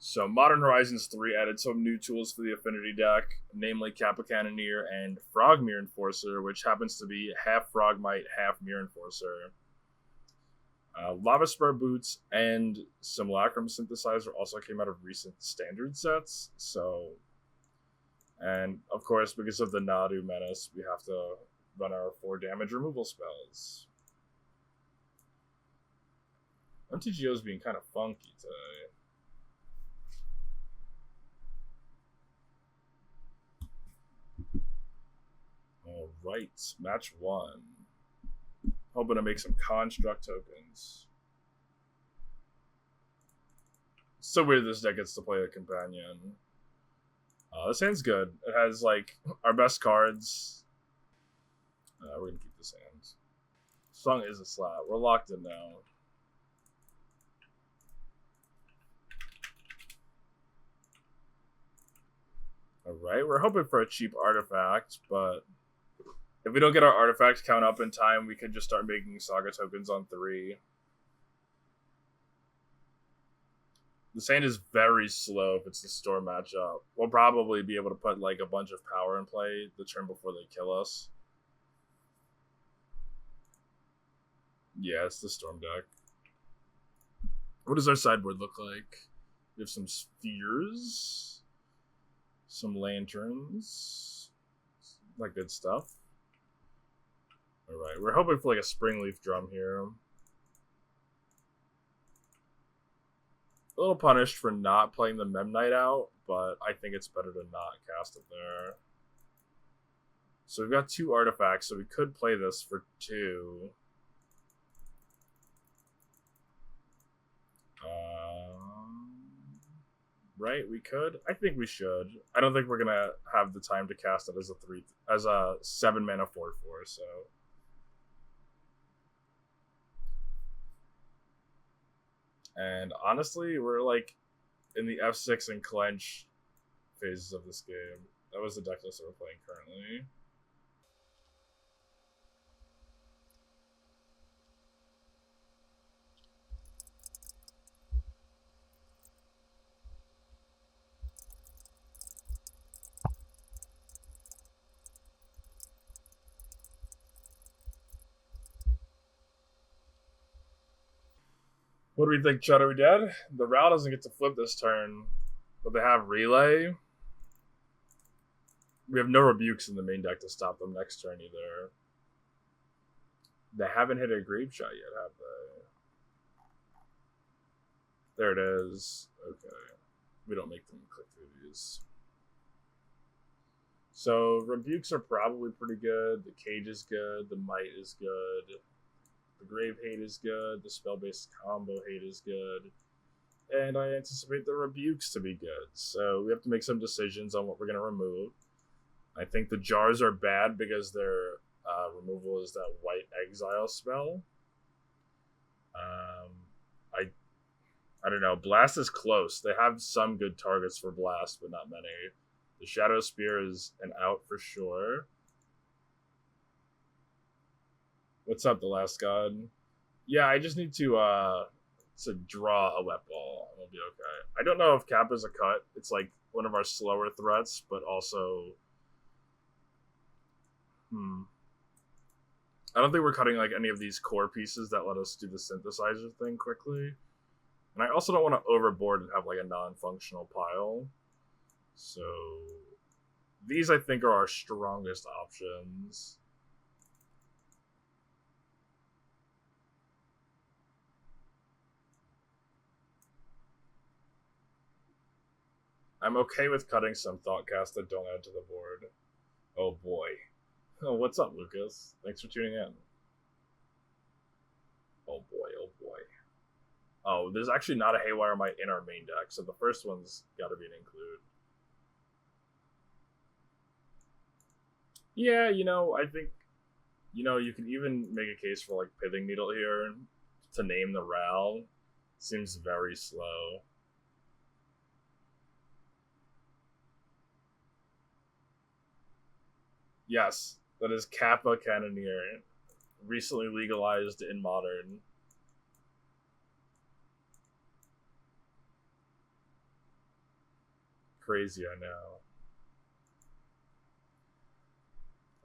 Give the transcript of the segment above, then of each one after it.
So Modern Horizons 3 added some new tools for the Affinity deck, namely Kappa Cannoneer and Frogmere Enforcer, which happens to be half Frogmite, half Mirror Enforcer. Lava Spur Boots and Simulacrum Synthesizer also came out of recent standard sets, so... And, of course, because of the Nadu Menace, we have to run our 4 damage removal spells. MTGO's being kind of funky today. Alright, match 1. Hoping to make some construct tokens. It's so weird this deck gets to play a companion. This hand's good. It has, like, our best cards. We're gonna keep this hand. Song is a slap. We're locked in now. Alright, we're hoping for a cheap artifact, but if we don't get our artifact count up in time, we could just start making Saga tokens on 3. This hand is very slow if it's the Storm matchup. We'll probably be able to put like a bunch of power in play the turn before they kill us. Yeah, it's the Storm deck. What does our sideboard look like? We have some spheres, some lanterns, like good stuff. Alright, we're hoping for like a Springleaf Drum here. A little punished for not playing the Memnite out, but I think it's better to not cast it there. So we've got 2 artifacts, so we could play this for 2. Right, we could. I think we should. I don't think we're gonna have the time to cast it as a 7 mana 4/4. So. And honestly, we're like in the F6 and clench phases of this game. That was the deck list we're playing currently. What do we think, Chud? Are we dead? The Ral doesn't get to flip this turn, but they have Relay. We have no Rebukes in the main deck to stop them next turn either. They haven't hit a Grape Shot yet, have they? There it is. Okay. We don't make them click through these. So, Rebukes are probably pretty good. The Cage is good. The Might is good. The Grave Hate is good. The Spell-based Combo Hate is good. And I anticipate the Rebukes to be good. So we have to make some decisions on what we're going to remove. I think the Jars are bad because their removal is that White Exile spell. I don't know. Blast is close. They have some good targets for Blast, but not many. The Shadow Spear is an out for sure. What's up, the Last God? Yeah, I just need to draw a wet ball, and we'll be okay. I don't know if Cap is a cut. It's like one of our slower threats, but also... I don't think we're cutting like any of these core pieces that let us do the synthesizer thing quickly. And I also don't want to overboard and have like a non-functional pile. So these I think are our strongest options. I'm okay with cutting some Thoughtcast that don't add to the board. Oh boy. Oh, what's up, Lucas? Thanks for tuning in. Oh boy, oh boy. Oh, there's actually not a Haywire Might in our main deck, so the first one's gotta be an include. Yeah, I think, you can even make a case for, like, Pithing Needle here to name the Ral. Seems very slow. Yes, that is Kappa Cannoneer, recently legalized in Modern. Crazy, I know.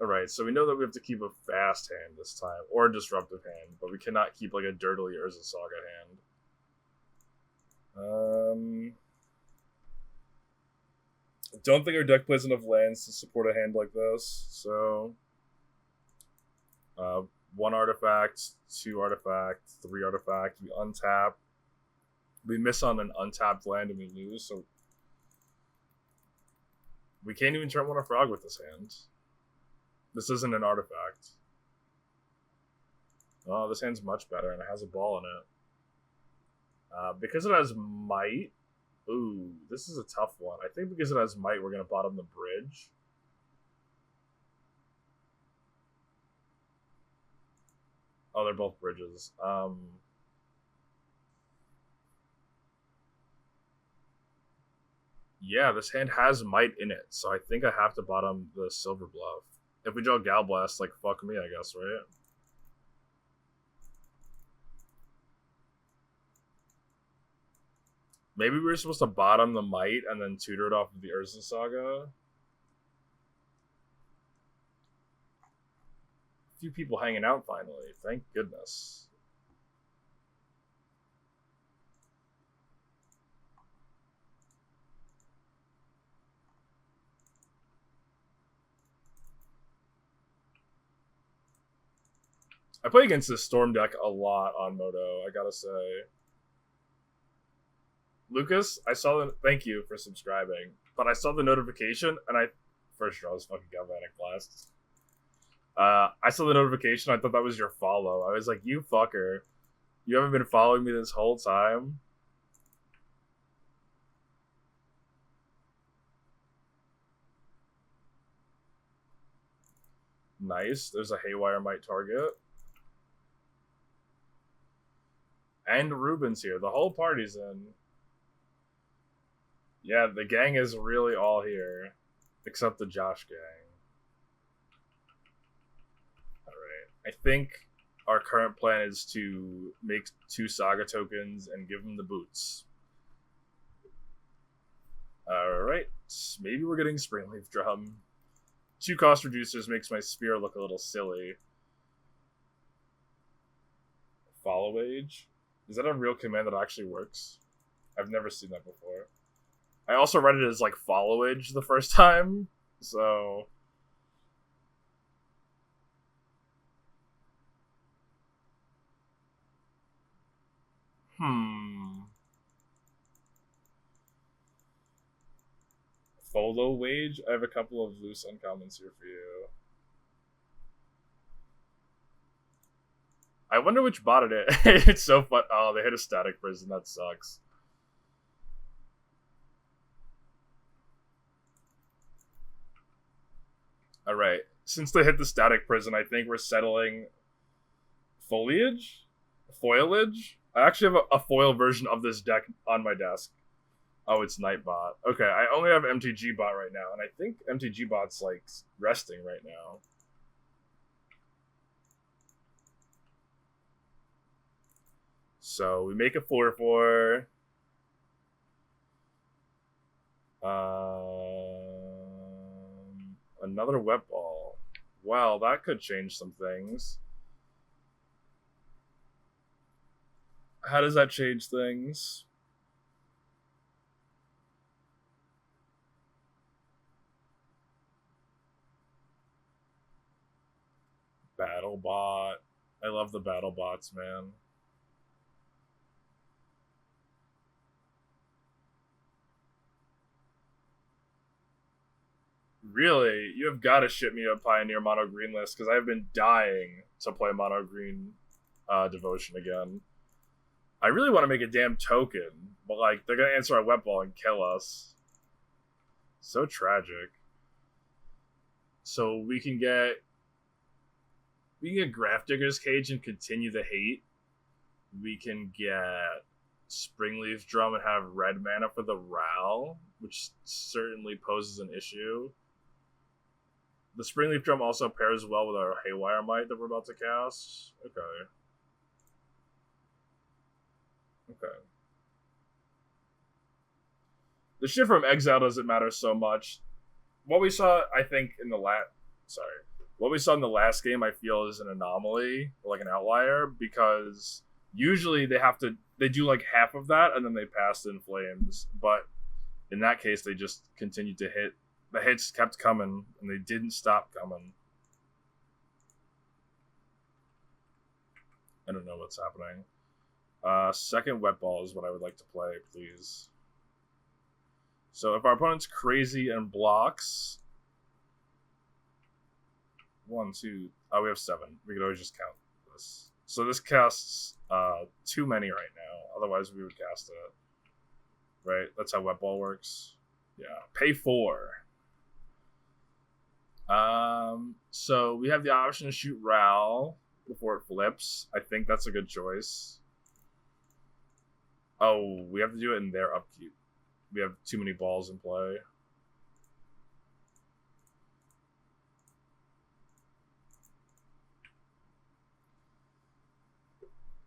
Alright, so we know that we have to keep a fast hand this time, or a disruptive hand, but we cannot keep like a dirtily Urza Saga hand. Don't think our deck plays enough lands to support a hand like this, so 1 artifact, 2 artifact, 3 artifact, we untap. We miss on an untapped land and we lose, so we can't even turn 1 a frog with this hand. This isn't an artifact. Oh, this hand's much better and it has a ball in it. Because it has might. Ooh, this is a tough one. I think because it has might, we're going to bottom the bridge. Oh, they're both bridges. Yeah, this hand has might in it, so I think I have to bottom the Silver Bluff. If we draw Galblast, like, fuck me, I guess, right? Maybe we were supposed to bottom the might and then tutor it off of the Urza Saga. A few people hanging out finally, thank goodness. I play against this Storm deck a lot on Moto, I gotta say. Lucas, I saw the thank you for subscribing, but I saw the notification and I first draw is fucking Galvanic Blast. I saw the notification. I thought that was your follow. I was like, you fucker, you haven't been following me this whole time. Nice. There's a Haywire Might target. And Ruben's here. The whole party's in. Yeah, the gang is really all here. Except the Josh gang. Alright. I think our current plan is to make 2 Saga tokens and give them the boots. Alright. Maybe we're getting Springleaf Drum. 2 cost reducers makes my spear look a little silly. Follow Age? Is that a real command that actually works? I've never seen that before. I also read it as like Follow Age the first time, so... Follow Wage? I have a couple of loose uncommons here for you. I wonder which bot it is. It's so fun. Oh, they hit a Static Prison. That sucks. Alright. Since they hit the Static Prison, I think we're settling Foliage? Foilage? I actually have a foil version of this deck on my desk. Oh, it's Nightbot. Okay, I only have MTG Bot right now, and I think MTG Bot's, like, resting right now. So, we make a 4-4. Another Wet Ball. Well, that could change some things. How does that change things? BattleBot. I love the BattleBots, man. Really? You have got to ship me a Pioneer Mono Green list, because I've been dying to play Mono Green Devotion again. I really want to make a damn token, but like they're gonna answer our Wet Ball and kill us. So tragic. So we can get Grafdigger's Cage and continue the hate. We can get Springleaf Drum and have red mana for the Ral, which certainly poses an issue. The Springleaf Drum also pairs well with our Haywire Might that we're about to cast. Okay. Okay. The shit from Exile doesn't matter so much. What we saw, I think, what we saw in the last game, I feel is an anomaly, like an outlier, because usually they do like half of that and then they pass in flames. But in that case, they just continued to hit. The hits kept coming and they didn't stop coming. I don't know what's happening. Second wet ball is what I would like to play, please. So if our opponent's crazy and blocks, 1, 2. Oh, we have 7. We could always just count this. So this casts too many right now. Otherwise, we would cast it. Right? That's how wet ball works. Yeah. Pay 4. So we have the option to shoot Ral before it flips. I think that's a good choice. Oh, we have to do it in their upkeep. We have too many balls in play.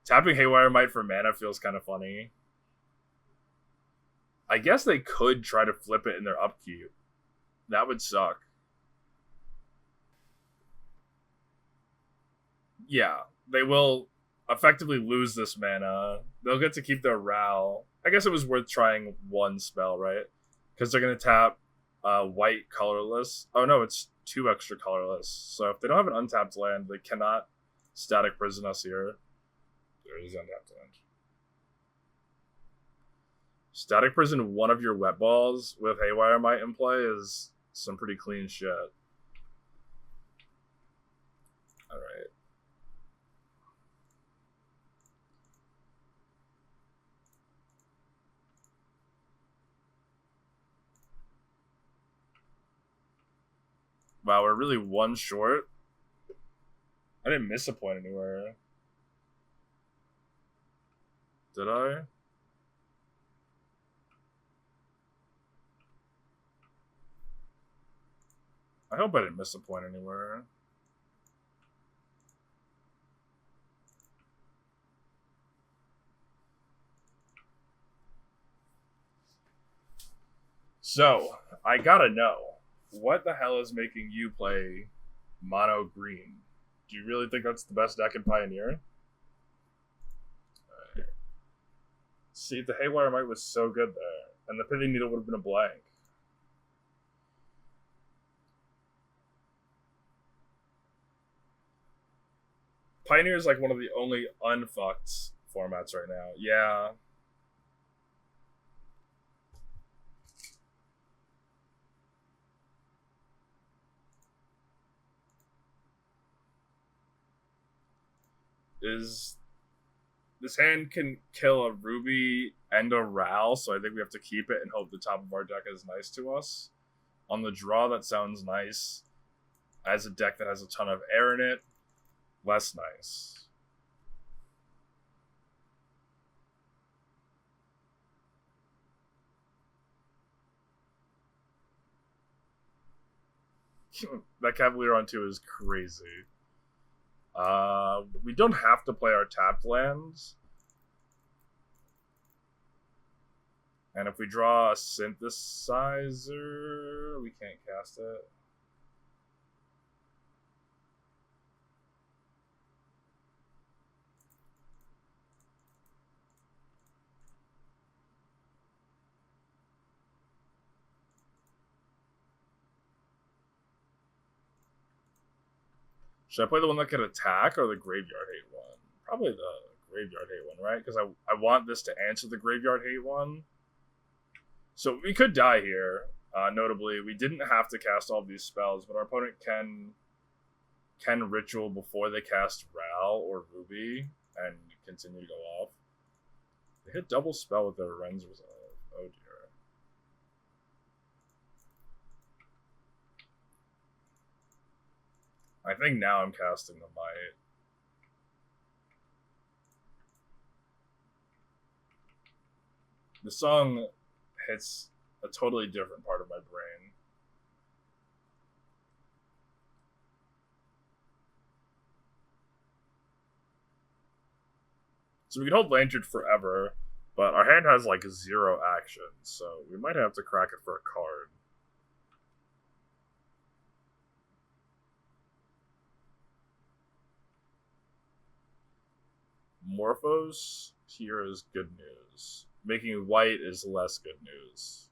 Tapping Haywire Might for mana feels kind of funny. I guess they could try to flip it in their upkeep. That would suck. Yeah, they will effectively lose this mana. They'll get to keep their Ral. I guess it was worth trying one spell, right? Because they're going to tap white colorless. Oh no, it's 2 extra colorless. So if they don't have an untapped land, they cannot Static Prison us here. There is untapped land. Static Prison one of your wet balls with Haywire Might in play is some pretty clean shit. Alright. Wow, we're really one short. I didn't miss a point anywhere. Did I? I hope I didn't miss a point anywhere. So, I gotta know, what the hell is making you play mono green? Do you really think that's the best deck in Pioneer? Right. See, the Haywire Might was so good there, and the Pithing Needle would have been a blank. Pioneer is like one of the only unfucked formats right now. Yeah. This hand can kill a Ruby and a Ral, so I think we have to keep it and hope the top of our deck is nice to us. On the draw, that sounds nice. As a deck that has a ton of air in it, less nice. That Cavalier on 2 is crazy. We don't have to play our tapped lands. And if we draw a Synthesizer, we can't cast it. Should I play the one that can attack or the Graveyard Hate one? Probably the Graveyard Hate one, right? Because I want this to answer the Graveyard Hate one. So we could die here. Notably, we didn't have to cast all of these spells, but our opponent can Ritual before they cast Ral or Ruby and continue to go off. They hit double spell with their Ren's Resolve. Oh dear. I think now I'm casting the Might. The song hits a totally different part of my brain. So we can hold Lantern forever. But our hand has like 0 action, so we might have to crack it for a card. Morphos here is good news. Making white is less good news.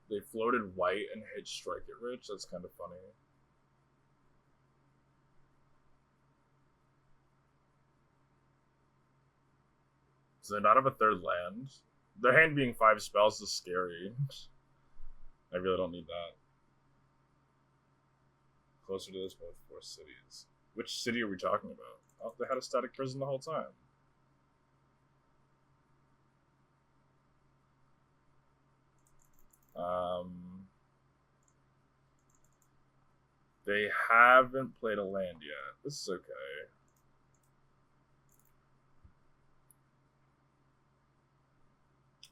They floated white and hit Strike It Rich. That's kind of funny. So they not have a third land. Their hand being 5 spells is scary. I really don't need that. Closer to this with 4 cities. Which city are we talking about? Oh, they had a static prison the whole time. They haven't played a land yet. This is okay.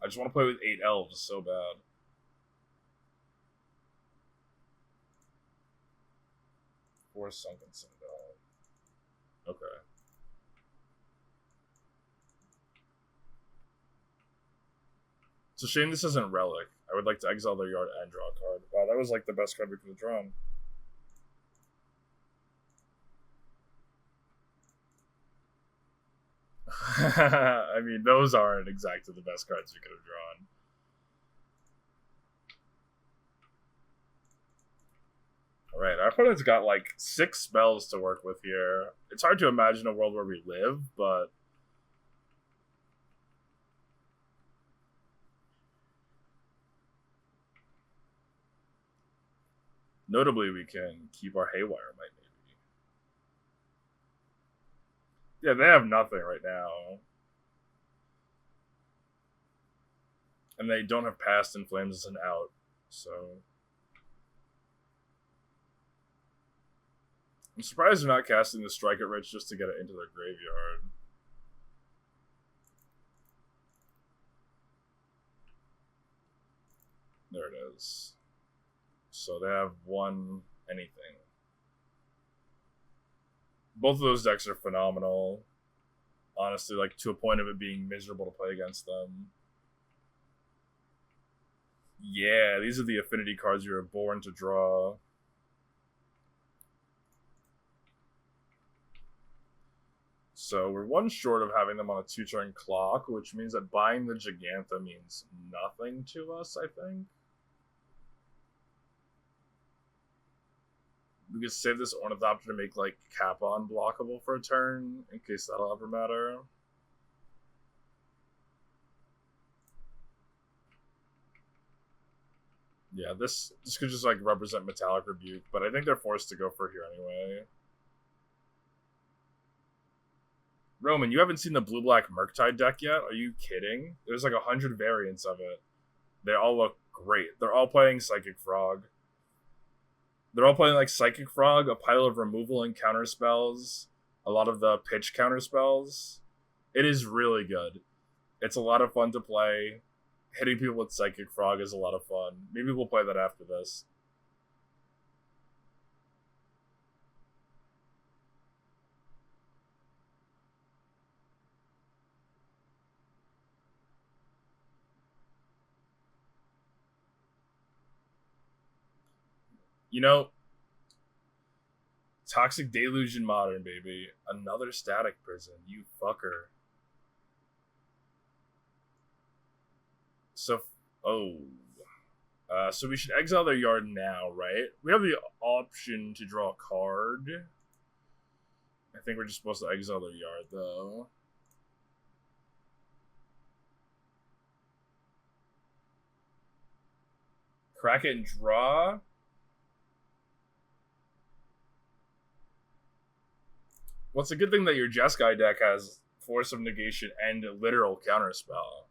I just want to play with 8 elves so bad. Four Sunken Citadel. Okay. It's a shame this isn't Relic. I would like to exile their yard and draw a card. Wow, that was like the best card we could have drawn. I mean, those aren't exactly the best cards we could have drawn. Alright, our opponent's got like 6 spells to work with here. It's hard to imagine a world where we live, but notably we can keep our Haywire Might, maybe. Yeah, they have nothing right now. And they don't have Past in Flames as an out, so I'm surprised they're not casting the Strike It Rich just to get it into their graveyard. There it is. So they have 1 anything. Both of those decks are phenomenal. Honestly, like to a point of it being miserable to play against them. Yeah, these are the Affinity cards you were born to draw. So we're 1 short of having them on a 2-turn clock, which means that buying the Gigantha means nothing to us, I think. We could save this Ornithopter to make like Kappa unblockable for a turn, in case that'll ever matter. Yeah, this could just like represent Metallic Rebuke, but I think they're forced to go for here anyway. Roman, you haven't seen the blue-black Murktide deck yet? Are you kidding? There's like 100 variants of it. They all look great. They're all playing Psychic Frog. They're all playing like Psychic Frog, a pile of removal and counter spells, a lot of the pitch counter spells. It is really good. It's a lot of fun to play. Hitting people with Psychic Frog is a lot of fun. Maybe we'll play that after this. You know, Toxic Deluge in Modern, baby. Another static prison. You fucker. So, so we should exile their yard now, right? We have the option to draw a card. I think we're just supposed to exile their yard, though. Crack it and draw. What's a good thing that your Jeskai deck has Force of Negation and a literal counterspell.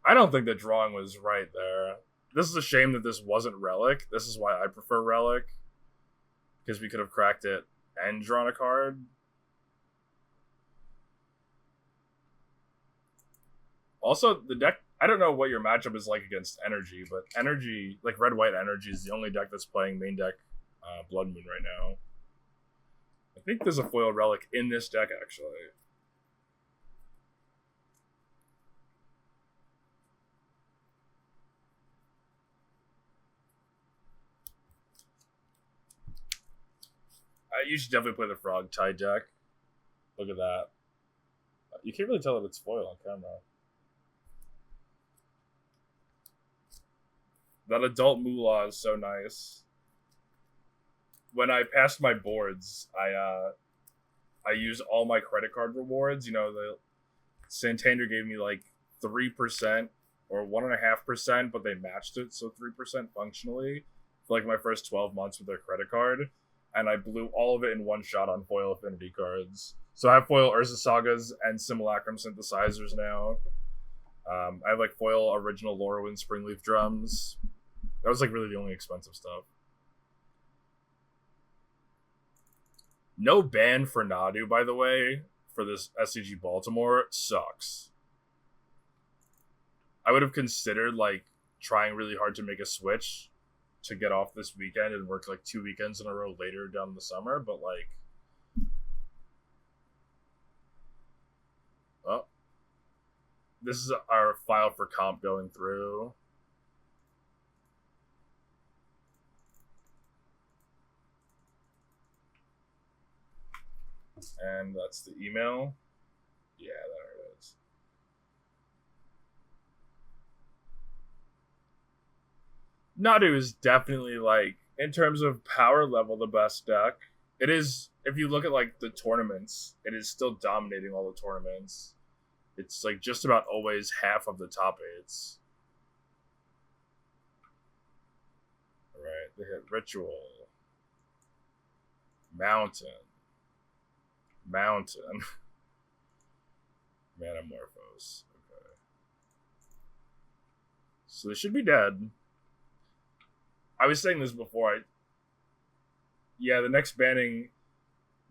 I don't think the drawing was right there. This is a shame that this wasn't Relic. This is why I prefer Relic. Because we could have cracked it and drawn a card. Also, the deck. I don't know what your matchup is like against Energy, but Energy, like Red White Energy, is the only deck that's playing main deck Blood Moon right now. I think there's a foil relic in this deck actually. You should definitely play the Frog Tide deck. Look at that. You can't really tell if it's foil on camera. That adult moolah is so nice. When I passed my boards, I used all my credit card rewards. You know, the Santander gave me like 3% or 1.5%, but they matched it, so 3% functionally for like my first 12 months with their credit card. And I blew all of it in one shot on foil affinity cards. So I have foil Urza Sagas and Simulacrum synthesizers now. I have like foil original Lorwyn Springleaf drums. That was like really the only expensive stuff. No ban for Nadu, by the way, for this SCG Baltimore sucks. I would have considered like trying really hard to make a switch to get off this weekend and work like 2 weekends in a row later down the summer, but like, oh, this is our file for comp going through. And that's the email. Yeah, there it is. Nadu is definitely like, in terms of power level, the best deck. It is, if you look at like the tournaments, it is still dominating all the tournaments. It's like just about always half of the top 8s. Alright, they hit Ritual. Mountain. Manamorphose. Okay. So they should be dead. I was saying this before. Yeah, the next banning,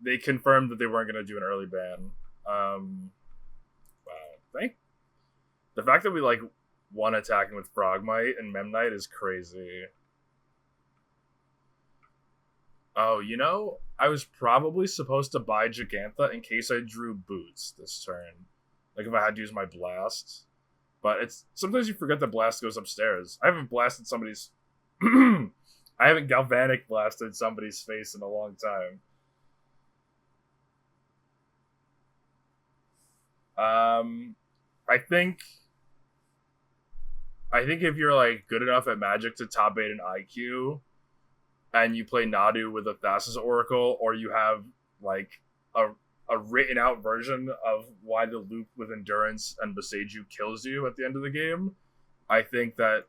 they confirmed that they weren't going to do an early ban. Wow. The fact that we like one attacking with Frogmite and Memnite is crazy. Oh, you know, I was probably supposed to buy Gigantha in case I drew Boots this turn. Like if I had to use my Blast. But it's sometimes you forget that Blast goes upstairs. I haven't blasted somebody's I haven't Galvanic blasted somebody's face in a long time. I think if you're like good enough at Magic to top 8 an IQ, and you play Nadu with a Thassa's Oracle, or you have like a written out version of why the loop with Endurance and Boseiju kills you at the end of the game, I think that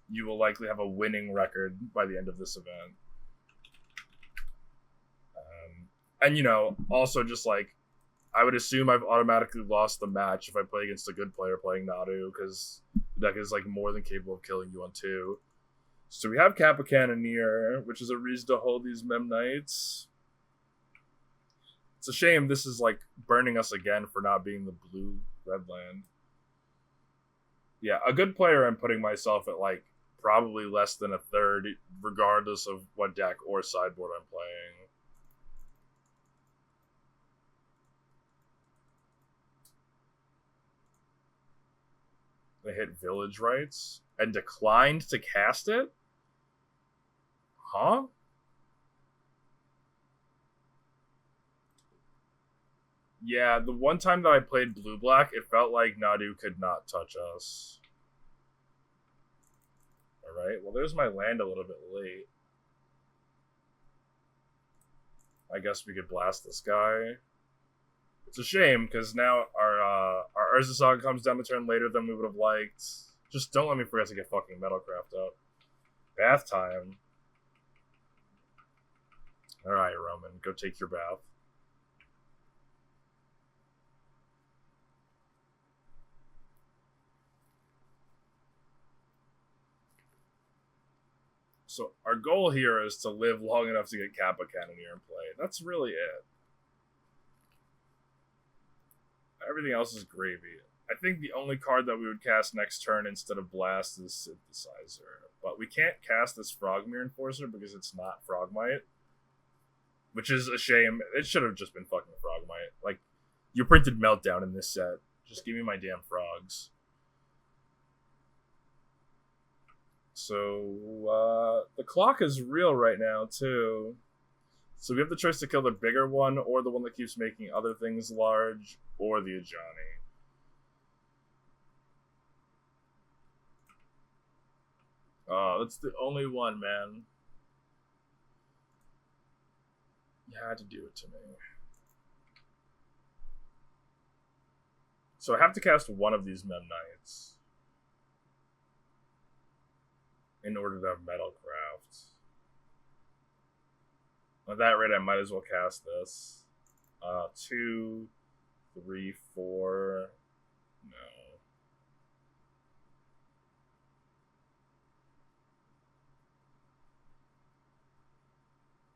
you will likely have a winning record by the end of this event. And you know, also just like, I would assume I've automatically lost the match if I play against a good player playing Nadu, because the deck is like more than capable of killing you on 2. So we have Kappa Cannoneer, which is a reason to hold these Memnites. It's a shame this is like burning us again for not being the blue red land. Yeah, a good player, I'm putting myself at like probably less than a third, regardless of what deck or sideboard I'm playing. They hit Village Rites and declined to cast it? Huh? Yeah, the one time that I played blue-black, it felt like Nadu could not touch us. Alright, well there's my land a little bit late. I guess we could blast this guy. It's a shame, because now our Urza Saga comes down the turn later than we would have liked. Just don't let me forget to get fucking Metalcraft up. Bath time. Alright, Roman, go take your bath. So our goal here is to live long enough to get Kappa Cannoneer in play. That's really it. Everything else is gravy. I think the only card that we would cast next turn instead of Blast is Synthesizer. But we can't cast this Frogmere Enforcer because it's not Frogmite. Which is a shame. It should have just been fucking Frogmite. Like, you printed Meltdown in this set. Just give me my damn frogs. So, the clock is real right now, too. So we have the choice to kill the bigger one, or the one that keeps making other things large, or the Ajani. Oh, that's the only one, man. You had to do it to me. So I have to cast one of these Mem Knights in order to have Metalcraft. At that rate, I might as well cast this. 2, 3, 4. No.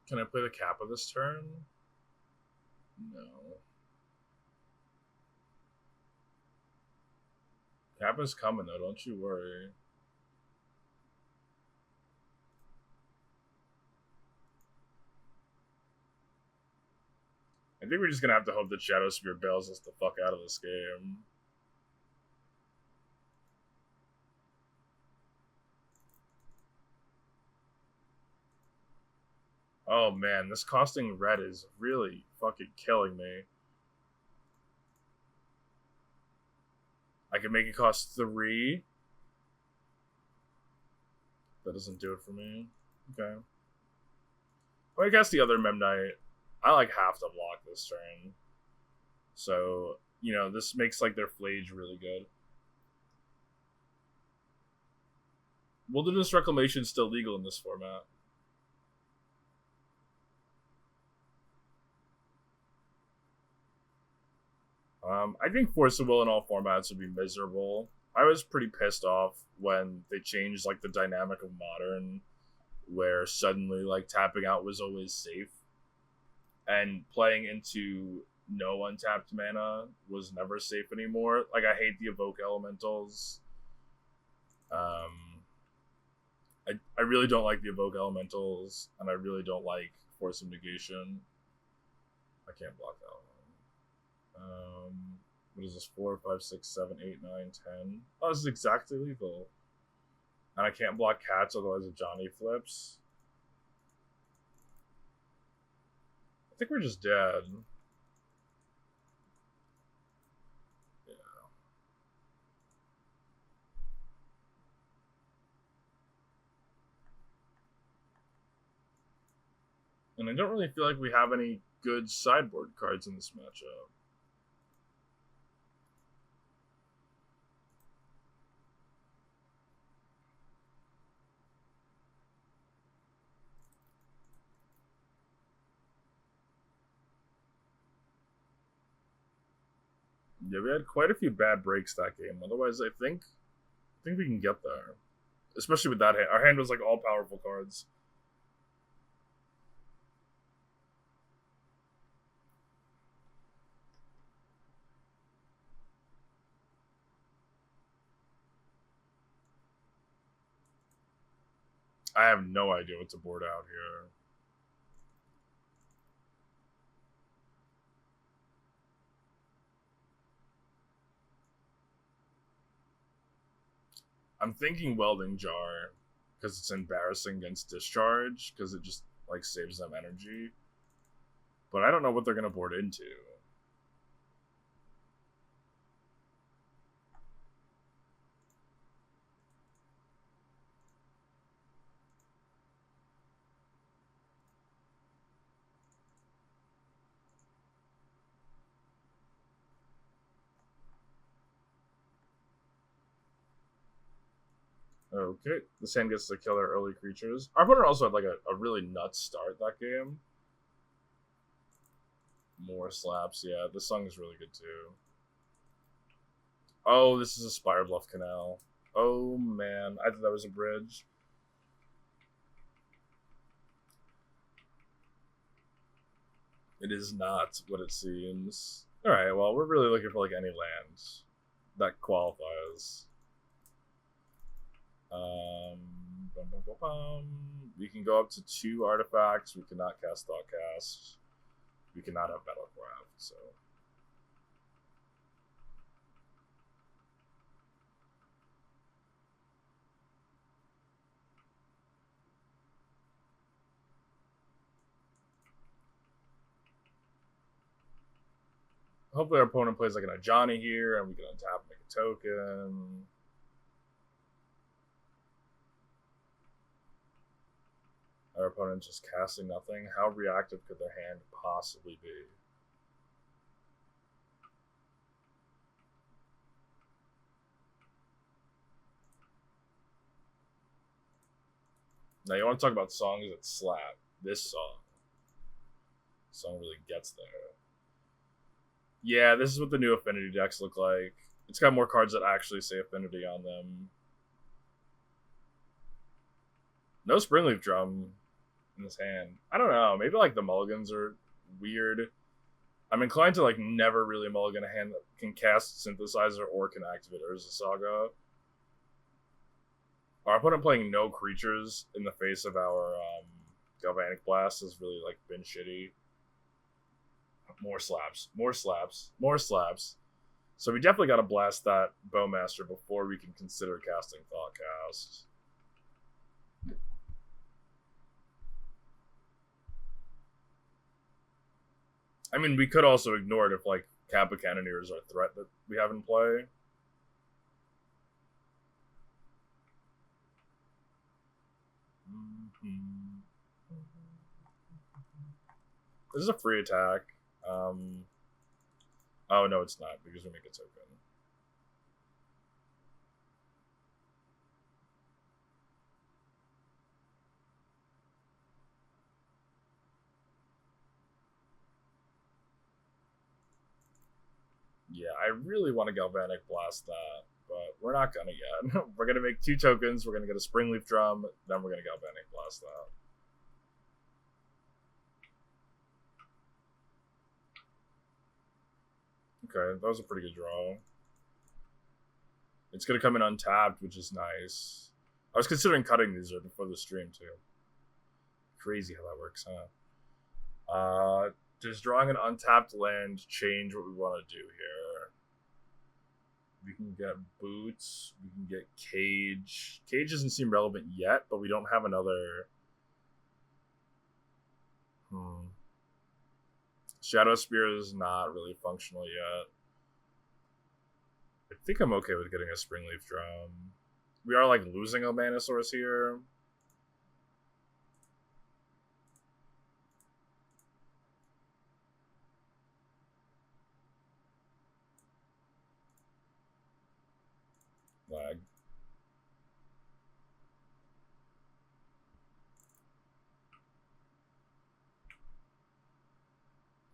Can I play the Kappa this turn? No. Kappa's coming though, don't you worry. I think we're just gonna have to hope that Shadow Spear bails us the fuck out of this game. Oh man, this costing red is really fucking killing me. I can make it cost 3. That doesn't do it for me. Okay. Well, I guess the other Mem Knight, I like have to block this turn. So, you know, this makes like their Flage really good. Wilderness Reclamation is still legal in this format. I think Force of Will in all formats would be miserable. I was pretty pissed off when they changed like the dynamic of Modern, where suddenly like tapping out was always safe, and playing into no untapped mana was never safe anymore. Like I hate the Evoke Elementals. I really don't like the Evoke Elementals, and I really don't like Force of Negation. I can't block that one. What is this? 4, 5, 6, 7, 8, 9, 10. Oh, this is exactly lethal. And I can't block cats, otherwise Ajani flips. I think we're just dead. Yeah. And I don't really feel like we have any good sideboard cards in this matchup. Yeah, we had quite a few bad breaks that game. Otherwise, I think we can get there. Especially with that hand. Our hand was like all powerful cards. I have no idea what to board out here. I'm thinking Welding Jar because it's embarrassing against Discharge because it just like saves them energy. But I don't know what they're gonna board into. Okay, this hand gets to kill their early creatures. Our opponent also had like a really nuts start that game. More slaps, yeah. This song is really good too. Oh, this is a Spire Bluff Canal. Oh man, I thought that was a bridge. It is not what it seems. Alright, well, we're really looking for like any lands. that qualifies. Bum, bum, bum, bum. We can go up to 2 artifacts. We cannot cast Thoughtcast. We cannot have Battlecraft, so. Hopefully our opponent plays like an Ajani here, and we can untap and make a token. Our opponent just casting nothing. How reactive could their hand possibly be? Now you want to talk about songs that slap. This song really gets there. Yeah, this is what the new Affinity decks look like. It's got more cards that actually say Affinity on them. No Springleaf Drum in this hand. I don't know. Maybe like the mulligans are weird. I'm inclined to like never really mulligan a hand that can cast Synthesizer or can activate Urza Saga. Our opponent playing no creatures in the face of our Galvanic Blast has really like been shitty. More slaps, more slaps, more slaps. So we definitely got to blast that Bowmaster before we can consider casting Thoughtcast. I mean, we could also ignore it if like Kappa Cannoneers are a threat that we have in play. This is a free attack. Oh, no, it's not, because we make a token. Yeah, I really want to Galvanic Blast that, but we're not going to yet. We're going to make 2 tokens, we're going to get a Springleaf Drum, then we're going to Galvanic Blast that. Okay, that was a pretty good draw. It's going to come in untapped, which is nice. I was considering cutting these before the stream, too. Crazy how that works, huh? Does drawing an untapped land change what we want to do here? We can get Boots. We can get Cage. Cage doesn't seem relevant yet, but we don't have another... Shadow Spear is not really functional yet. I think I'm okay with getting a Springleaf Drum. We are like losing a Mana Source here. Lag.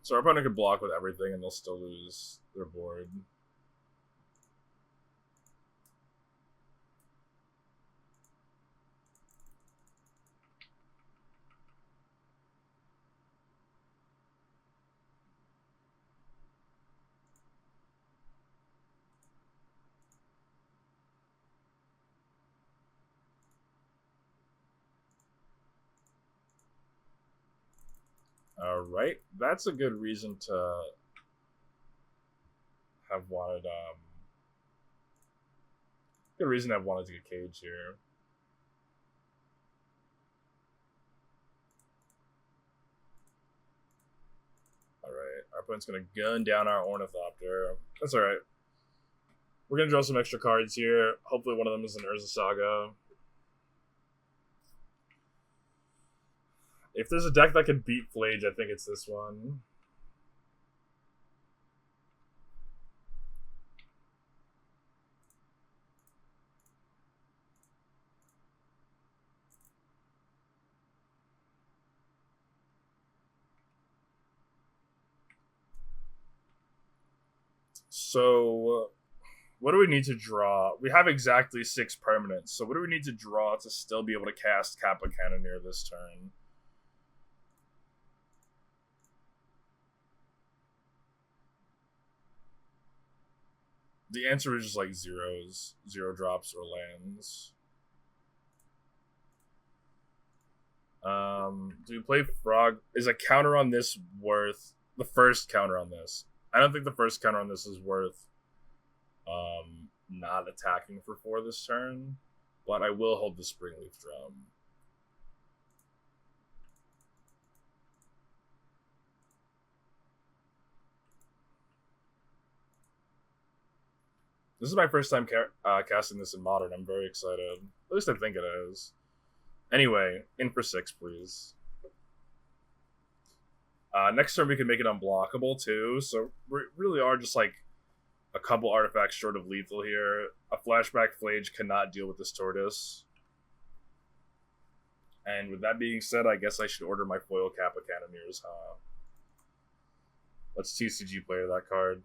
So our opponent could block with everything and they'll still lose their board. Alright, that's a good reason to have wanted good reason to have wanted to get Cage here. Alright, our opponent's gonna gun down our Ornithopter. That's alright. We're gonna draw some extra cards here. Hopefully one of them is an Urza Saga. If there's a deck that can beat Flage, I think it's this one. So, what do we need to draw? We have exactly 6 permanents, so what do we need to draw to still be able to cast Kappa Cannoneer this turn? The answer is just like zeros, 0 drops or lands. Do we play Frog? Is a counter on this worth the first counter on this? I don't think the first counter on this is worth not attacking for 4 this turn, but I will hold the Springleaf Drum. This is my first time casting this in Modern. I'm very excited. At least I think it is. Anyway, in for 6, please. Next turn we can make it unblockable too, so we really are just like a couple artifacts short of lethal here. A Flashback Flage cannot deal with this Tortoise. And with that being said, I guess I should order my foil Kappa Cannoneers, huh? Let's TCG player that card.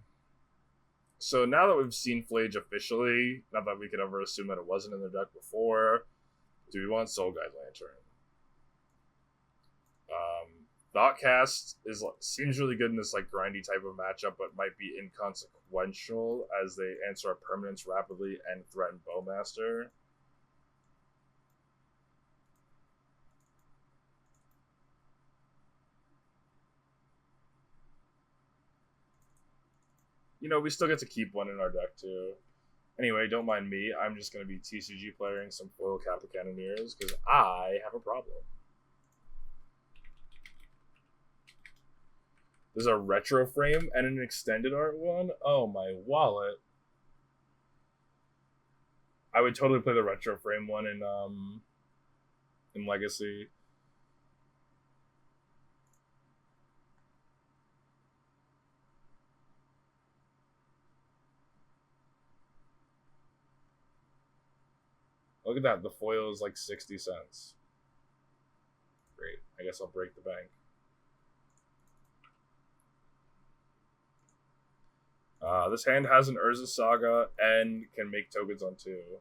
So now that we've seen Flage officially, not that we could ever assume that it wasn't in the deck before, do we want Soul Guide Lantern? Thoughtcast seems really good in this like grindy type of matchup, but might be inconsequential as they answer our permanents rapidly and threaten Bowmaster. You know, we still get to keep one in our deck too. Anyway, don't mind me. I'm just going to be TCG playing some foil Kappa Cannoneers because I have a problem. There's a retro frame and an extended art one. Oh, my wallet. I would totally play the retro frame one in Legacy. Look at that. The foil is like 60 cents. Great. I guess I'll break the bank. This hand has an Urza Saga and can make tokens on 2.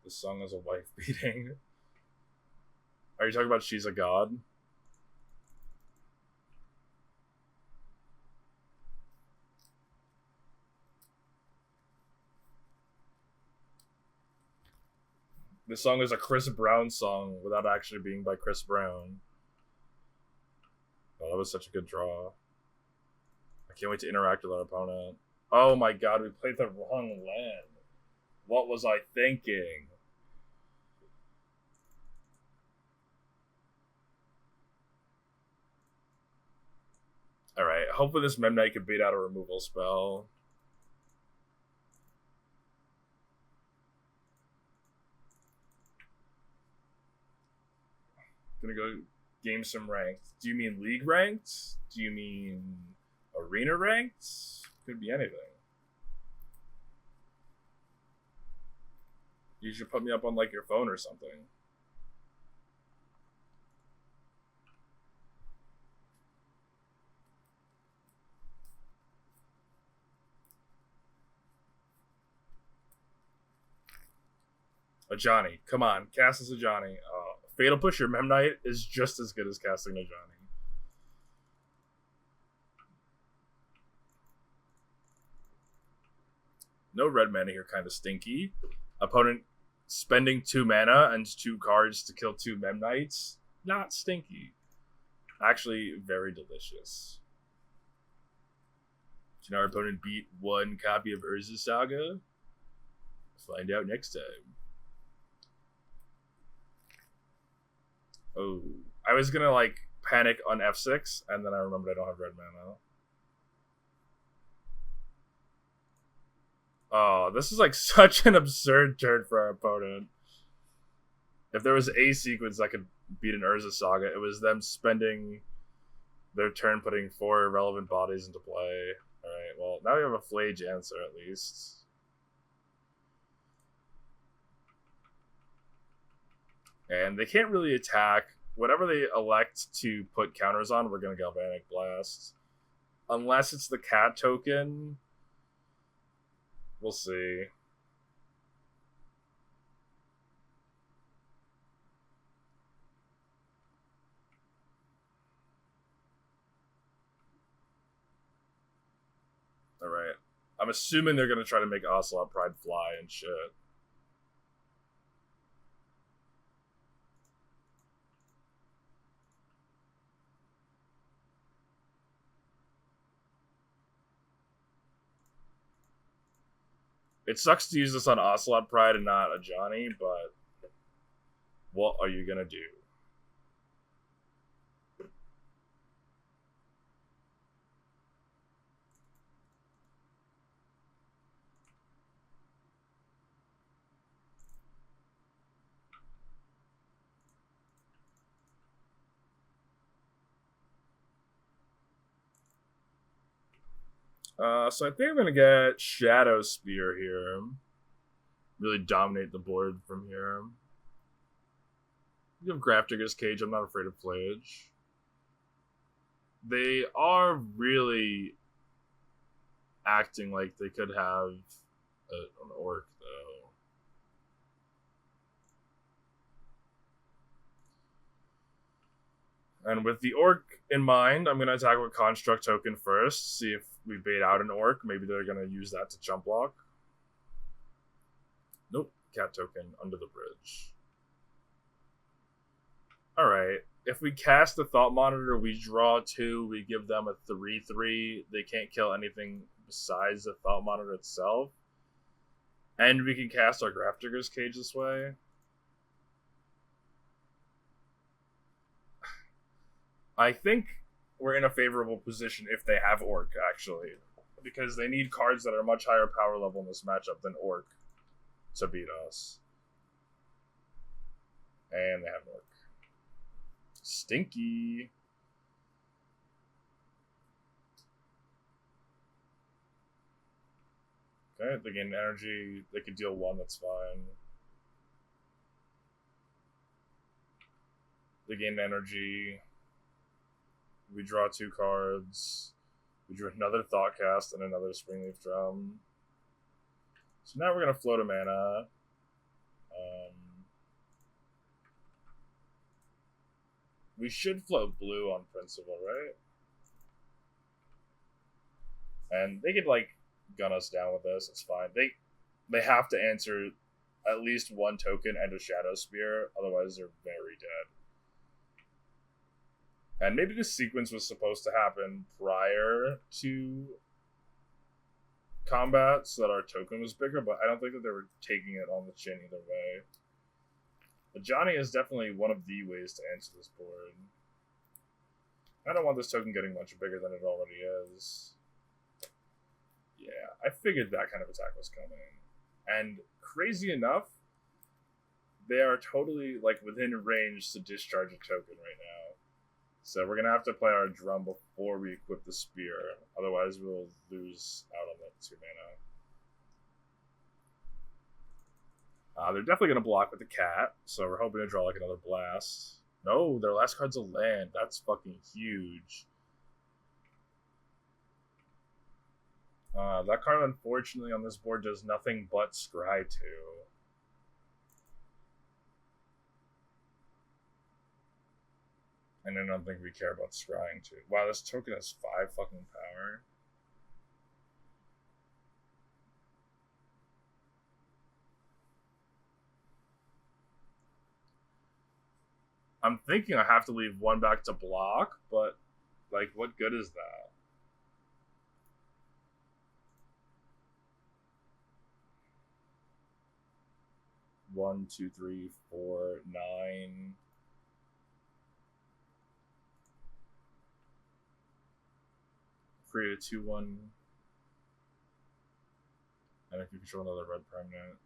This song is a wife beating. Are you talking about She's a God? This song is a Chris Brown song without actually being by Chris Brown. Oh, that was such a good draw. I can't wait to interact with our opponent. Oh my god, we played the wrong land. What was I thinking? Alright, hopefully this Memnite can beat out a removal spell. Gonna go game some ranked. Do you mean league ranked? Do you mean arena ranked? Could be anything. You should put me up on like your phone or something. A Johnny, come on, cast as a Johnny. Fatal Push your Memnite is just as good as casting a Johnny. No red mana here, kind of stinky. Opponent spending 2 mana and 2 cards to kill 2 Memnites. Not stinky. Actually, very delicious. Can our opponent beat 1 copy of Urza Saga? Find out next time. Oh, I was gonna like panic on F6, and then I remembered I don't have red mana. Oh, this is like such an absurd turn for our opponent. If there was a sequence that could beat an Urza Saga, it was them spending their turn putting 4 irrelevant bodies into play. Alright, well, now we have a Flage answer at least. And they can't really attack. Whatever they elect to put counters on, we're going to Galvanic Blast. Unless it's the cat token. We'll see. Alright. I'm assuming they're gonna try to make Ocelot Pride fly and shit. It sucks to use this on Ocelot Pride and not a Johnny, but what are you gonna do? So I think I'm gonna get Shadow Spear here. Really dominate the board from here. You have Grafdigger's Cage. I'm not afraid of Playage. They are really acting like they could have an Orc, though. And with the Orc in mind, I'm going to attack with Construct Token first, see if we bait out an Orc. Maybe they're going to use that to jump block. Nope, Cat Token under the bridge. Alright, if we cast the Thought Monitor, we draw 2, we give them a 3/3. They can't kill anything besides the Thought Monitor itself. And we can cast our Grafdigger's Cage this way. I think we're in a favorable position if they have Orc, actually. Because they need cards that are much higher power level in this matchup than Orc to beat us. And they have an Orc. Stinky. Okay, they gain energy. They could deal 1, that's fine. They gain energy. We draw 2 cards. We drew another Thoughtcast and another Springleaf Drum. So now we're going to float a mana. We should float blue on principle, right? And they could, like, gun us down with this. It's fine. They have to answer at least 1 token and a Shadow Spear. Otherwise, they're very dead. And maybe this sequence was supposed to happen prior to combat so that our token was bigger, but I don't think that they were taking it on the chin either way. But Johnny is definitely one of the ways to answer this board. I don't want this token getting much bigger than it already is. Yeah, I figured that kind of attack was coming. And crazy enough, they are totally like within range to discharge a token right now. So we're going to have to play our drum before we equip the spear. Otherwise, we'll lose out on that 2 mana. They're definitely going to block with the cat, so we're hoping to draw like another blast. No, their last card's a land. That's fucking huge. That card, unfortunately, on this board does nothing but scry 2. And I don't think we care about scrying 2. Wow, this token has 5 fucking power. I'm thinking I have to leave 1 back to block, but, like, what good is that? One, two, three, 4, 9. Create a 2/1. And if you control another red permanent,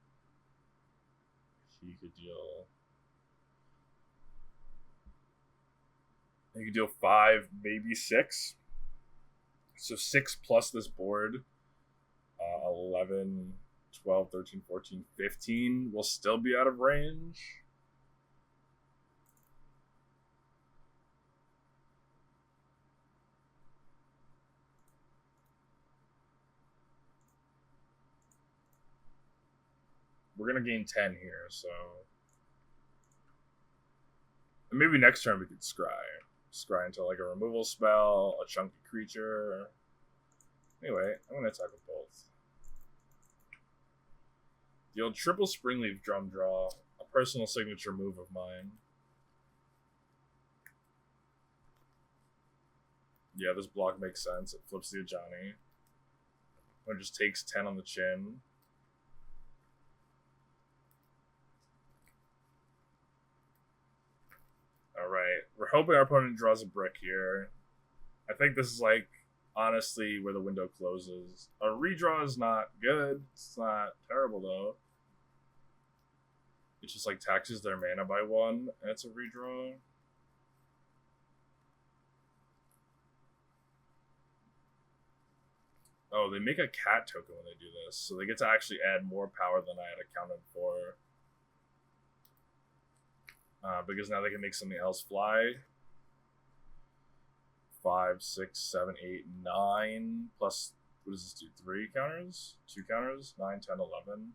he could deal. You could deal 5, maybe 6. So 6 plus this board. 11, 12, 13, 14, 15 will still be out of range. We're going to gain 10 here, so... And maybe next turn we could scry. Scry into like a removal spell, a chunky creature. Anyway, I'm going to attack with both. Deal triple Springleaf Drum Draw, a personal signature move of mine. Yeah, this block makes sense. It flips the Ajani. It just takes 10 on the chin. Alright, we're hoping our opponent draws a brick here. I think this is like, honestly, where the window closes. A redraw is not good. It's not terrible, though. It just like taxes their mana by 1, and it's a redraw. Oh, they make a cat token when they do this, so they get to actually add more power than I had accounted for. Because now they can make something else fly. 5, 6, 7, 8, 9, plus, what does this do? 3 counters? 2 counters? 9, 10, 11.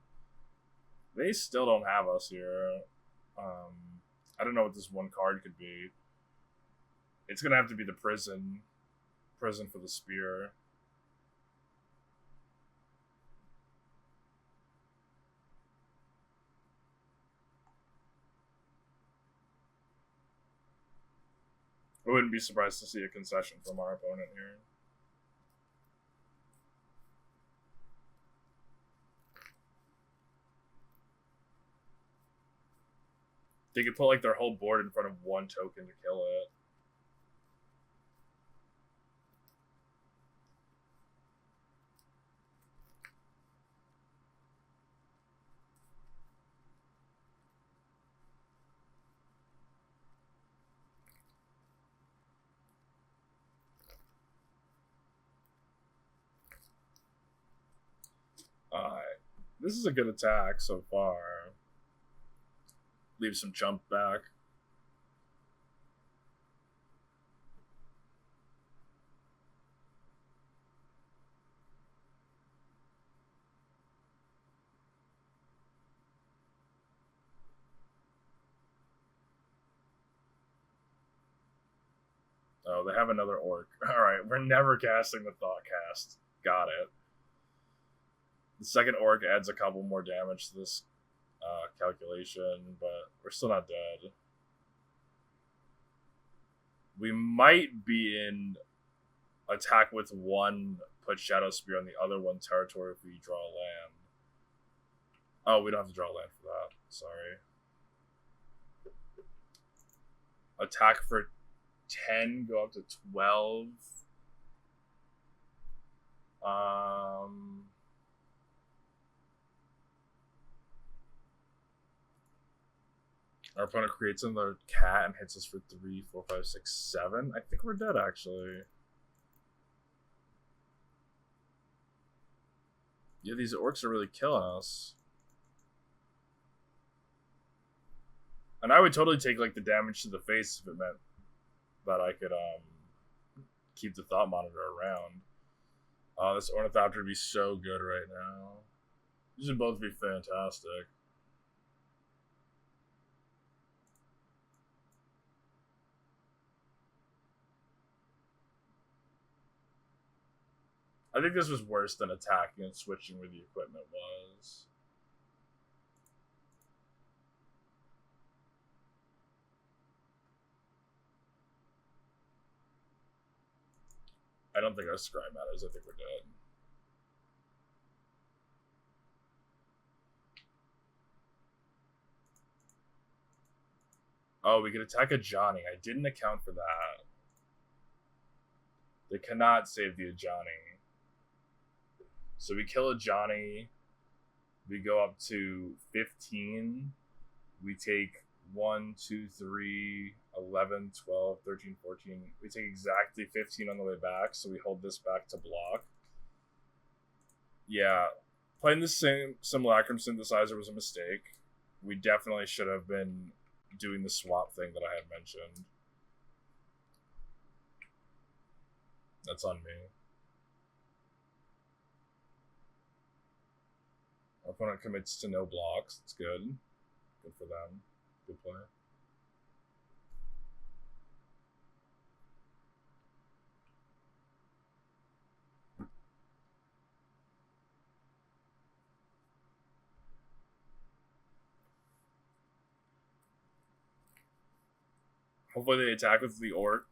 They still don't have us here. I don't know what this one card could be. It's going to have to be the prison. Prison for the spear. I wouldn't be surprised to see a concession from our opponent here. They could put like their whole board in front of one token to kill it. This is a good attack so far. Leave some jump back. Oh, they have another orc. Alright, we're never casting the Thoughtcast. Got it. The second orc adds a couple more damage to this calculation, but we're still not dead. We might be in attack with 1, put Shadow Spear on the other 1 territory if we draw a land. Oh, we don't have to draw a land for that. Sorry. Attack for 10, go up to 12. Our opponent creates another cat and hits us for 3, 4, 5, 6, 7. I think we're dead, actually. Yeah, these orcs are really killing us. And I would totally take like the damage to the face if it meant that I could keep the Thought Monitor around. This Ornithopter would be so good right now. These would both be fantastic. I think this was worse than attacking and switching where the equipment was. I don't think our scry matters. I think we're dead. Oh, we could attack a Ajani. I didn't account for that. They cannot save the Ajani. So we kill a Ajani. We go up to 15. We take 1, 2, 3, 11, 12, 13, 14. We take exactly 15 on the way back, so we hold this back to block. Yeah, playing the same Simulacrum Synthesizer was a mistake. We definitely should have been doing the swap thing that I had mentioned. That's on me. Our opponent commits to no blocks. It's good. Good for them. Good play. Hopefully they attack with the orc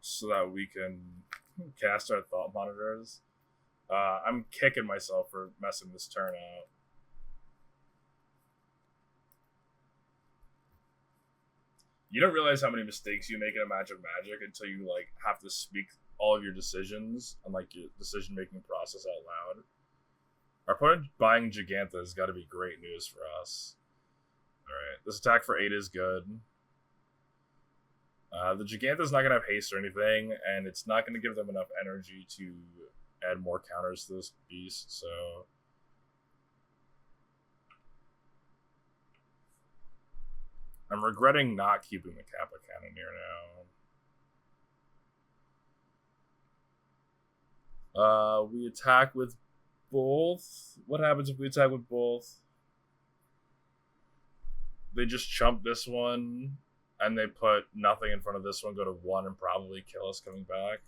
so that we can cast our thought monitors. I'm kicking myself for messing this turn out. You don't realize how many mistakes you make in a match of Magic until you like have to speak all of your decisions and like your decision making process out loud. Our opponent buying Gigantha has got to be great news for us. Alright, this attack for 8 is good. The Gigantha's not going to have haste or anything, and it's not going to give them enough energy to add more counters to this beast, so... I'm regretting not keeping the Kappa Cannoneer now. We attack with both. What happens if we attack with both? They just chump this one, and they put nothing in front of this one, go to 1, and probably kill us coming back.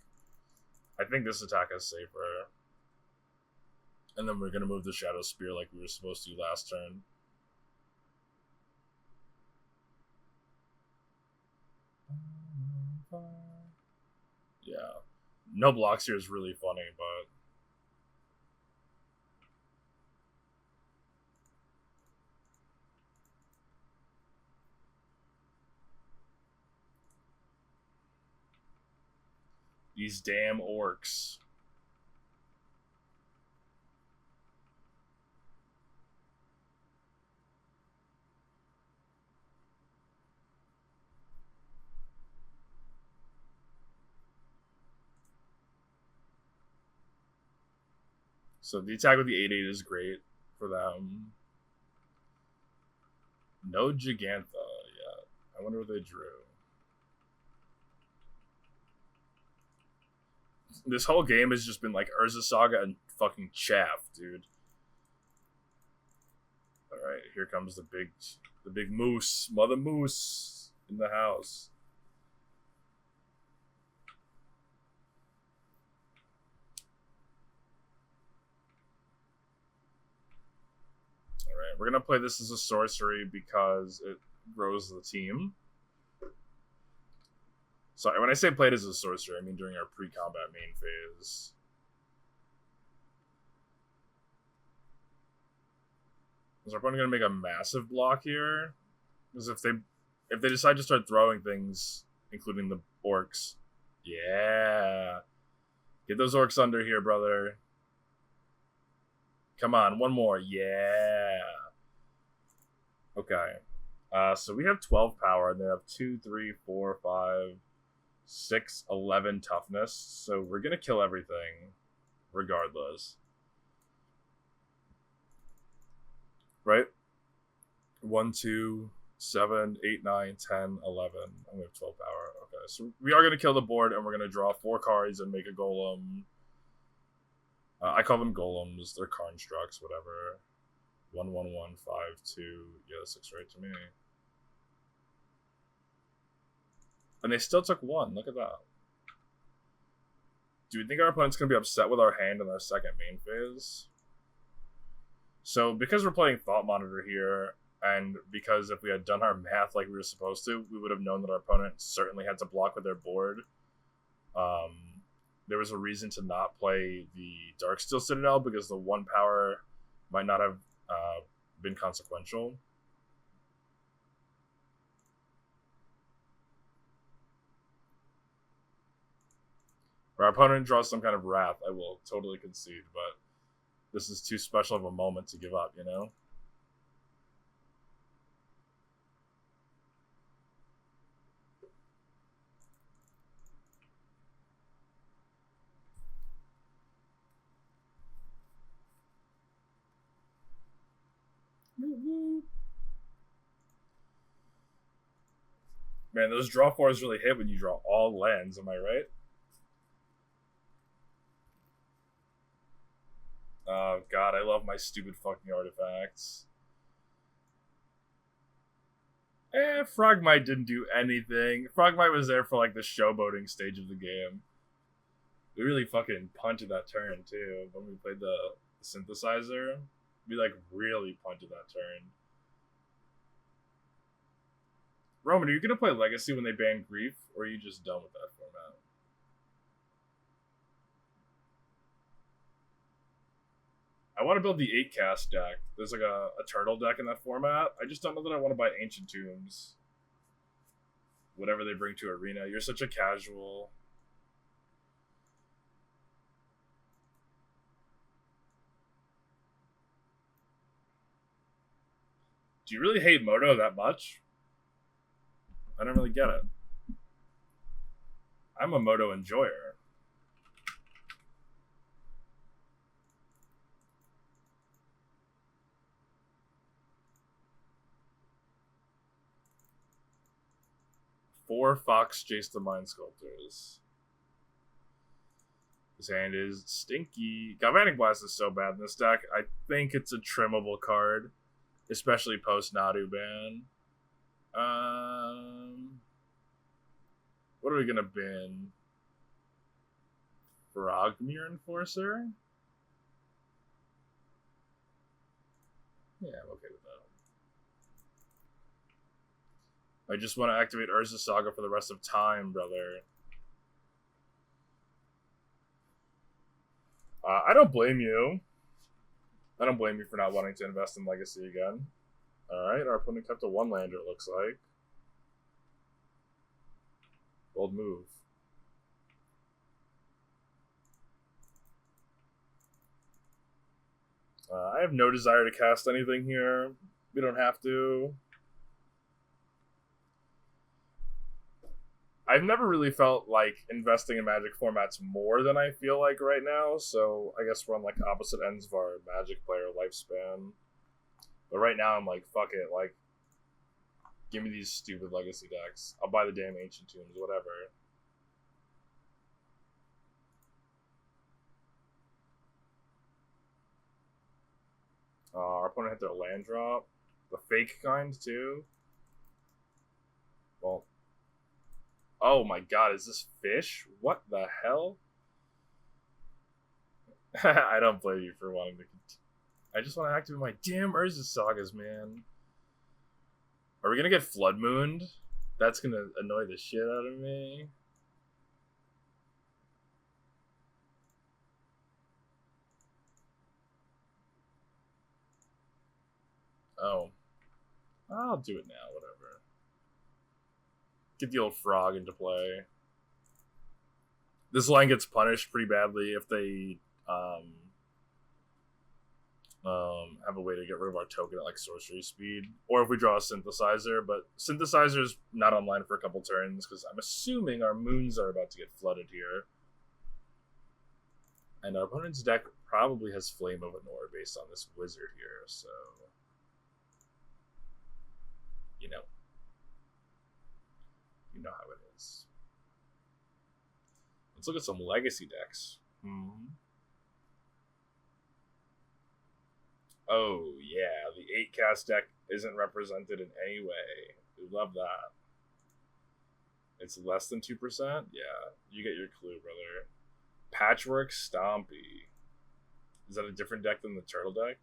I think this attack is safer. And then we're going to move the Shadow Spear like we were supposed to last turn. Yeah. No blocks here is really funny, but... These damn orcs. So the attack with the 8/8 is great for them. No Gigantha yet. I wonder what they drew. This whole game has just been like Urza Saga and fucking chaff, dude. Alright, here comes the big moose. Mother Moose in the house. Alright, we're gonna play this as a sorcery because it grows the team. Sorry, when I say played as a sorcerer, I mean during our pre-combat main phase. Is our opponent going to make a massive block here? Because if they decide to start throwing things, including the orcs, yeah, get those orcs under here, brother. Come on, one more, yeah. Okay, so we have 12 power, and they have 2, 3, 4, 5, 6, 11 toughness. So we're gonna kill everything, regardless. Right? 1, 2, 7, 8, 9, 10, 11. And we have 12 power. Okay, so we are going to kill the board, and we're going to draw 4 cards and make a golem. I call them golems. They're constructs, whatever. 1, 1, 1, 5, 2. Yeah, that looks right to me. And they still took 1. Look at that. Do we think our opponent's going to be upset with our hand in our second main phase? So, because we're playing Thought Monitor here, and because if we had done our math like we were supposed to, we would have known that our opponent certainly had to block with their board. There was a reason to not play the Darksteel Citadel, because the 1 power might not have been consequential. If our opponent draws some kind of wrath, I will totally concede, but this is too special of a moment to give up, you know? Man, those draw 4s really hit when you draw all lands, am I right? Oh god, I love my stupid fucking artifacts. Frogmite didn't do anything. Frogmite was there for like the showboating stage of the game. We really fucking punted that turn too when we played the synthesizer. We like really punted that turn. Roman, are you gonna play Legacy when they ban Grief, or are you just done with that format? I want to build the 8 cast deck. There's like a turtle deck in that format. I just don't know that I want to buy Ancient Tombs. Whatever they bring to Arena. You're such a casual. Do you really hate Moto that much? I don't really get it. I'm a Moto enjoyer. Four Fox Chase the Mind Sculptors. His hand is stinky. Galvanic Blast is so bad in this deck. I think it's a trimmable card, especially post Nadu ban. What are we gonna bin? Frogmere Enforcer? Yeah, I'm okay with that. I just want to activate Urza Saga for the rest of time, brother. I don't blame you. I don't blame you for not wanting to invest in Legacy again. Alright, our opponent kept a 1-lander, it looks like. Bold move. I have no desire to cast anything here. We don't have to. I've never really felt like investing in Magic formats more than I feel like right now, so I guess we're on like opposite ends of our Magic player lifespan. But right now I'm like, fuck it, like, give me these stupid Legacy decks. I'll buy the damn Ancient Tombs, whatever. Our opponent hit their land drop. The fake kind, too. Well. Oh my god, is this fish? What the hell? I don't blame you for wanting to continue. I just want to activate my damn Urza Sagas, man. Are we gonna get Flood Mooned? That's gonna annoy the shit out of me. Oh. I'll do it now, whatever. Get the old frog into play. This line gets punished pretty badly if they have a way to get rid of our token at like sorcery speed, or if we draw a synthesizer. But synthesizer's not online for a couple turns because I'm assuming our moons are about to get flooded here, and our opponent's deck probably has Flame of Anor based on this wizard here. So you know how it is. Let's look at some legacy decks. Oh, yeah. The 8 cast deck isn't represented in any way. We love that. It's less than 2%? Yeah. You get your clue, brother. Patchwork Stompy. Is that a different deck than the Turtle deck?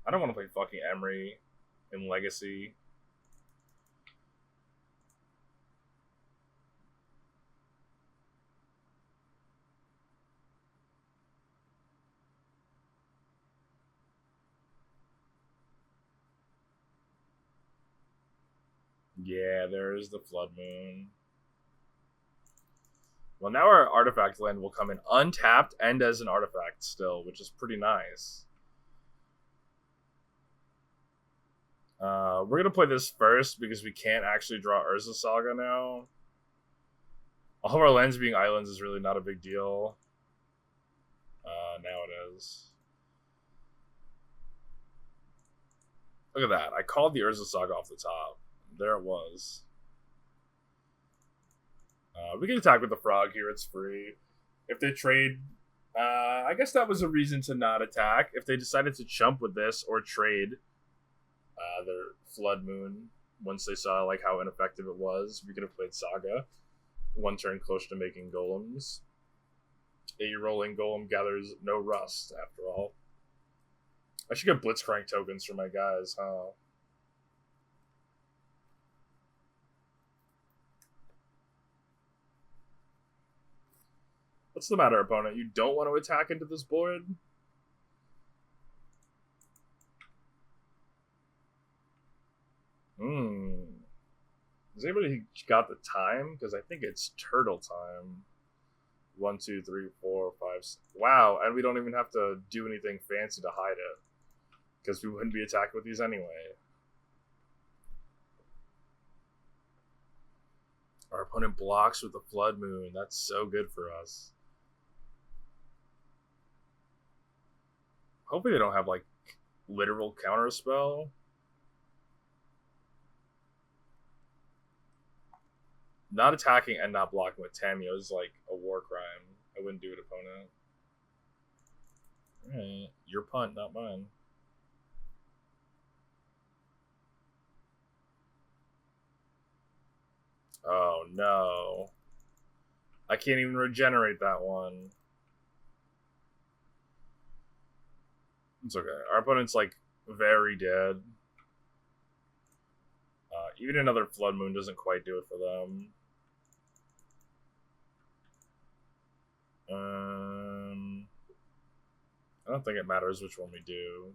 I don't want to play fucking Emery in Legacy. Yeah, there is the Flood Moon. Well, now our artifact land will come in untapped and as an artifact still, which is pretty nice. We're going to play this first because we can't actually draw Urza Saga now. All of our lands being islands is really not a big deal. Now it is. Look at that. I called the Urza Saga off the top. There it was. We can attack with the frog here. It's free. If they trade, I guess that was a reason to not attack. If they decided to chump with this or trade their Flood Moon once they saw like how ineffective it was, we could have played Saga. 1 turn close to making golems. A rolling golem gathers no rust, after all. I should get Blitzcrank tokens for my guys, huh? What's the matter, opponent? You don't want to attack into this board? Has anybody got the time? Because I think it's turtle time. 1, 2, 3, 4, 5, 6. Wow, and we don't even have to do anything fancy to hide it. Because we wouldn't be attacked with these anyway. Our opponent blocks with the Flood Moon. That's so good for us. Hopefully they don't have, like, literal counterspell. Not attacking and not blocking with Tamiyo is, like, a war crime. I wouldn't do it, opponent. Alright, your punt, not mine. Oh, no. I can't even regenerate that one. It's okay. Our opponent's, like, very dead. Even another Flood Moon doesn't quite do it for them. I don't think it matters which one we do.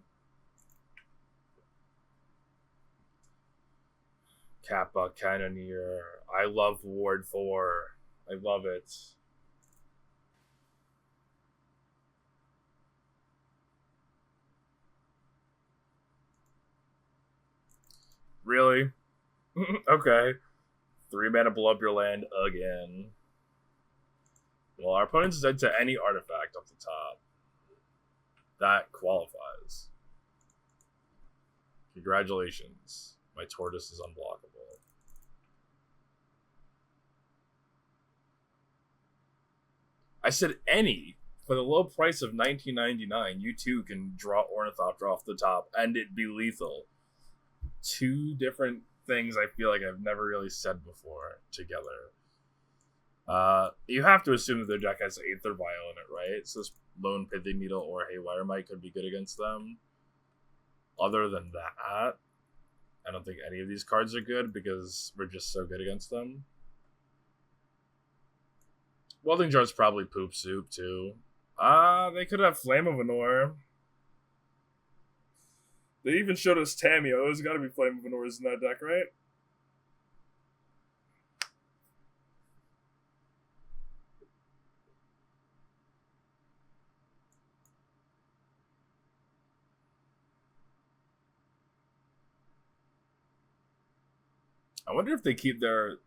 Kappa Cannoneer. I love Ward 4. I love it. Really? Okay. 3 mana, blow up your land again. Well, our opponent's dead to any artifact off the top. That qualifies. Congratulations. My tortoise is unblockable. I said any. For the low price of $19.99, you too can draw Ornithopter off the top and it be lethal. 2 different things I feel like I've never really said before together. You have to assume that their deck has Aether Vial in it, right? So this Lone Pithing Needle or Haywire Mite could be good against them. Other than that, I don't think any of these cards are good because we're just so good against them. Welding Jar's probably poop soup too. They could have Flame of Anor. They even showed us Tamiyo. There's gotta be Flame of Anors in that deck, right? I wonder if they keep their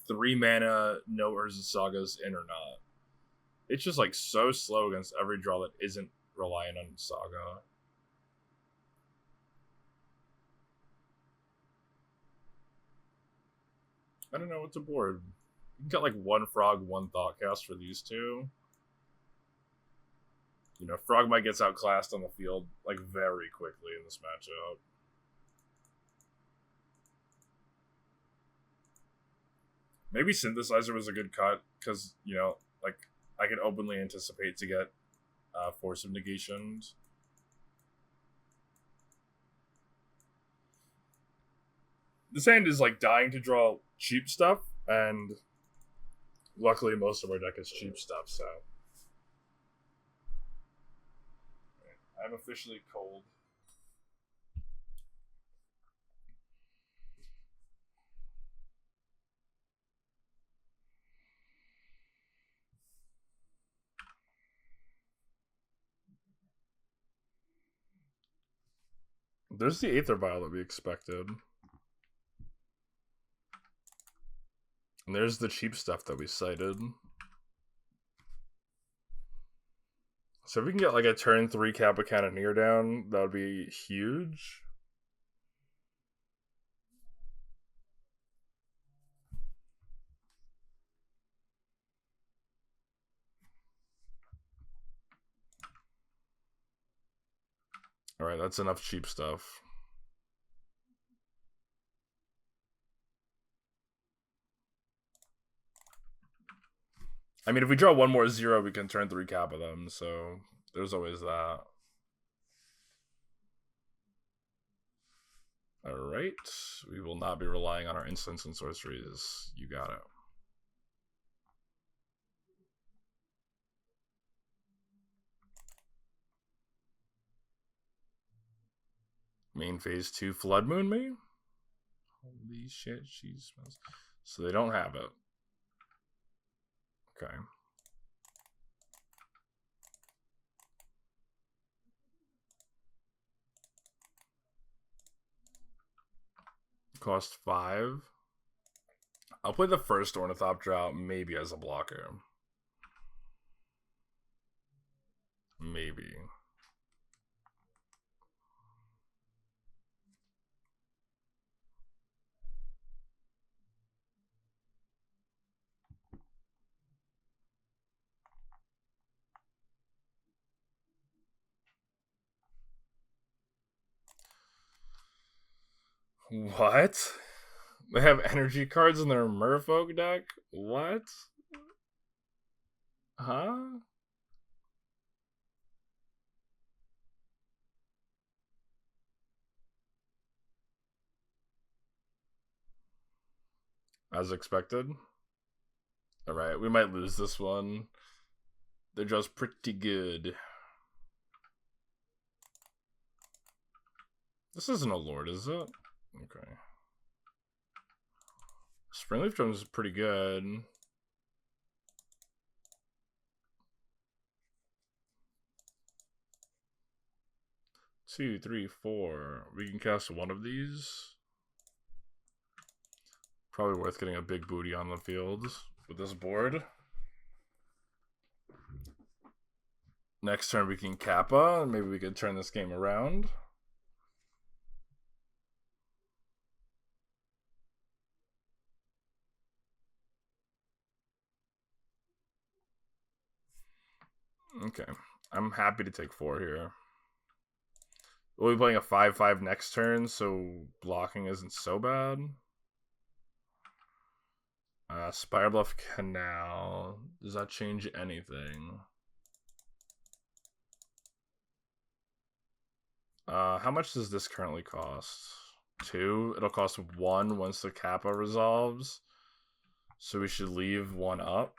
3 mana no Urza Sagas in or not. It's just like so slow against every draw that isn't reliant on Saga. I don't know what to board. You can get like 1 Frog, 1 Thoughtcast for these 2. You know, Frogmite gets outclassed on the field like very quickly in this matchup. Maybe Synthesizer was a good cut because, you know, like I could openly anticipate to get Force of Negations. This hand is like dying to draw cheap stuff, and luckily most of our deck is cheap stuff, so. I'm officially cold. There's the Aether Vial that we expected. And there's the cheap stuff that we cited. So if we can get like a turn 3 Kappa Cannoneer down, that would be huge. Alright, that's enough cheap stuff. I mean, if we draw 1 more 0, we can turn 3 Kappa them, so there's always that. Alright, we will not be relying on our instants and sorceries. You got it. Main phase 2 Flood Moon, me? Holy shit, she smells. So they don't have it. Okay. Cost 5. I'll play the first Ornithopter maybe as a blocker. Maybe. What? They have energy cards in their Merfolk deck? What? Huh? As expected. Alright, we might lose this one. They're just pretty good. This isn't a Lord, is it? Okay. Springleaf Drums is pretty good. Two, three, four. We can cast one of these. Probably worth getting a big booty on the field with this board. Next turn we can Kappa, and maybe we could turn this game around. Okay. I'm happy to take 4 here. We'll be playing a 5-5 next turn, so blocking isn't so bad. Spirebluff Canal. Does that change anything? How much does this currently cost? 2? It'll cost 1 once the Kappa resolves. So we should leave 1 up.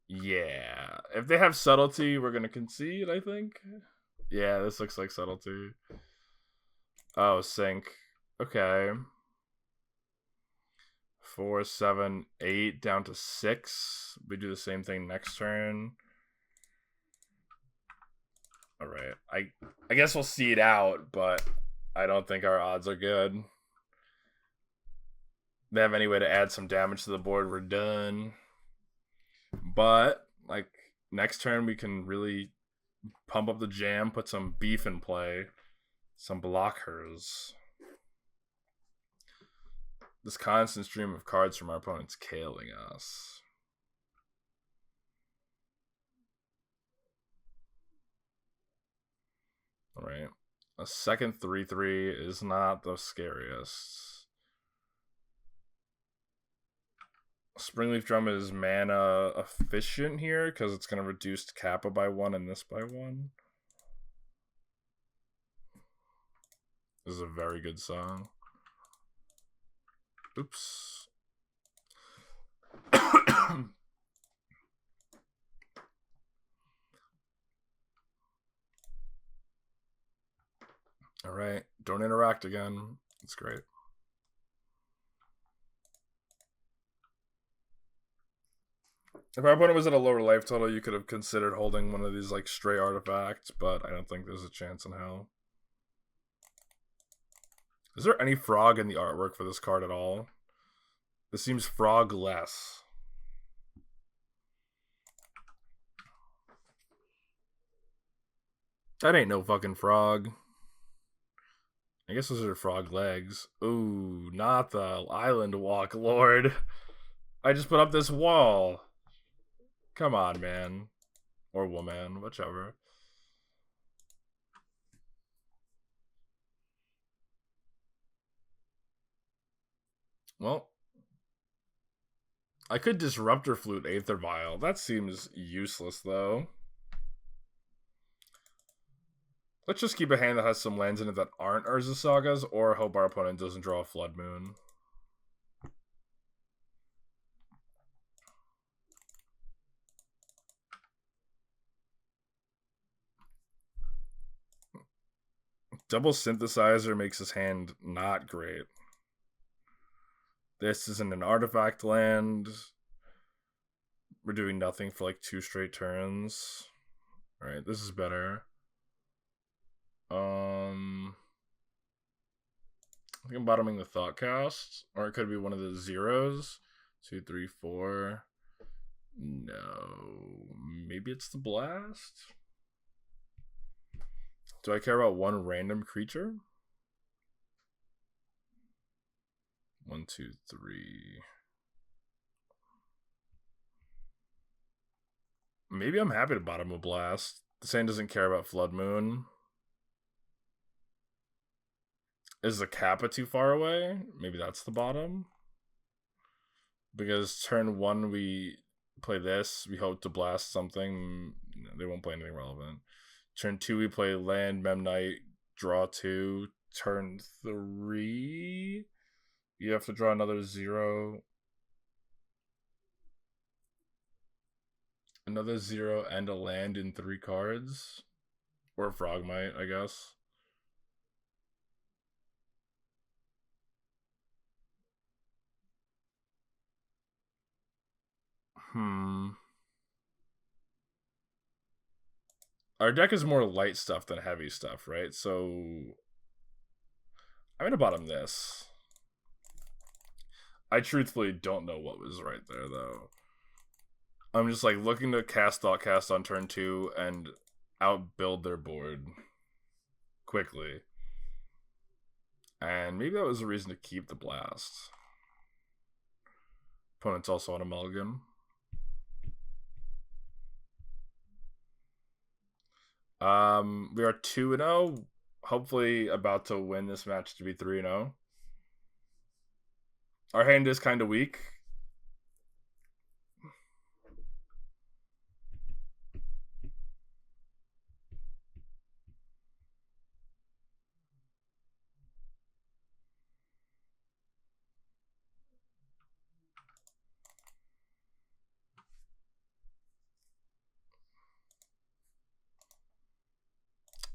Yeah. If they have Subtlety, we're going to concede, I think. Yeah, this looks like Subtlety. Oh, Sync. Okay. 4, 7, 8, down to 6. We do the same thing next turn. Alright. I guess we'll see it out, but I don't think our odds are good. If they have any way to add some damage to the board, we're done. But, like, next turn we can really pump up the jam, put some beef in play. Some blockers. This constant stream of cards from our opponent's killing us. Alright. A second 3-3 is not the scariest. Springleaf Drum is mana efficient here because it's going to reduce Kappa by 1 and this by 1. This is a very good song. Oops. Alright, don't interact again. It's great. If our opponent was at a lower life total, you could have considered holding one of these like stray artifacts, but I don't think there's a chance in hell. Is there any frog in the artwork for this card at all? This seems frog-less. That ain't no fucking frog. I guess those are frog legs. Ooh, not the island walk, Lord. I just put up this wall. Come on, man. Or woman, whichever. Well, I could Disruptor Flute Aether Vial. That seems useless, though. Let's just keep a hand that has some lands in it that aren't Urza Sagas, or hope our opponent doesn't draw a Flood Moon. Double synthesizer makes his hand not great. This isn't an artifact land. We're doing nothing for like 2 straight turns. Alright, this is better. I think I'm bottoming the Thoughtcast. Or it could be one of the zeros. 2, 3, 4. No. Maybe it's the Blast? Do I care about one random creature? 1, 2, 3. Maybe I'm happy to bottom a Blast. The sand doesn't care about Flood Moon. Is the Kappa too far away? Maybe that's the bottom. Because turn 1 we play this. We hope to blast something. No, they won't play anything relevant. Turn 2 we play land, Memnite, draw 2. Turn 3 you have to draw another 0. Another 0 and a land in 3 cards. Or Frogmite, I guess. Our deck is more light stuff than heavy stuff, right? So I'm gonna bottom this. I truthfully don't know what was right there, though. I'm just like looking to cast Thoughtcast on turn 2 and outbuild their board quickly. And maybe that was a reason to keep the Blast. Opponent's also on a mulligan. We are 2-0. Hopefully about to win this match to be 3-0. Our hand is kind of weak.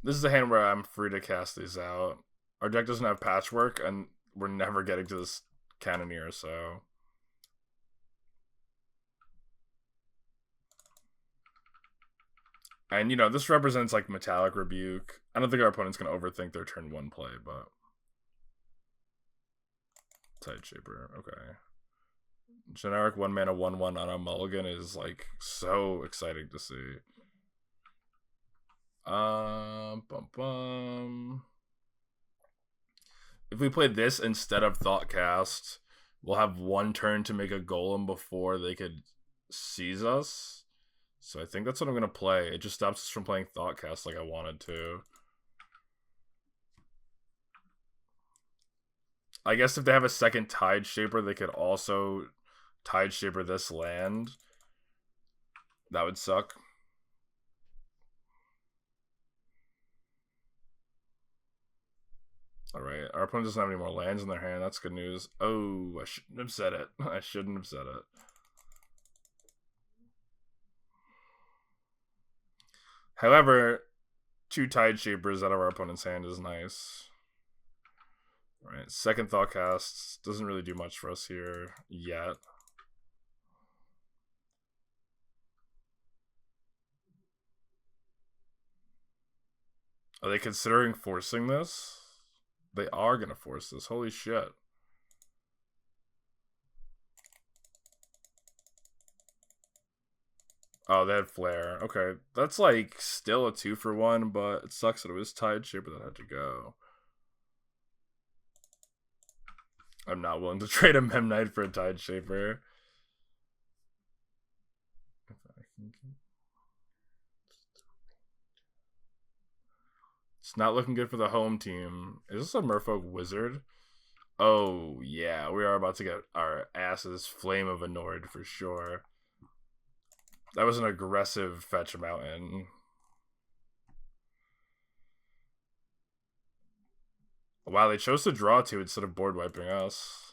This is a hand where I'm free to cast these out. Our deck doesn't have Patchwork, and we're never getting to this Cannoneer, so... And, you know, this represents, like, Metallic Rebuke. I don't think our opponent's going to overthink their turn 1 play, but... Tideshaper, okay. Generic 1-mana 1-1 on a mulligan is, like, so exciting to see. If we play this instead of Thoughtcast, we'll have 1 turn to make a golem before they could seize us. So I think that's what I'm going to play. It just stops us from playing Thoughtcast like I wanted to. I guess if they have a second Tideshaper, they could also Tideshaper this land. That would suck. Alright, our opponent doesn't have any more lands in their hand. That's good news. Oh, I shouldn't have said it. I shouldn't have said it. However, 2 Tideshapers out of our opponent's hand is nice. Alright, second Thoughtcast doesn't really do much for us here yet. Are they considering forcing this? They are going to force this. Holy shit. Oh, they had Flare. Okay, that's like still a 2-for-1, but it sucks that it was Tideshaper that had to go. I'm not willing to trade a Memnite for a Tideshaper. It's not looking good for the home team. Is this a Merfolk Wizard? Oh, yeah. We are about to get our asses Flame of Annoyed for sure. That was an aggressive fetch mountain. Wow, they chose to draw 2 instead of board wiping us.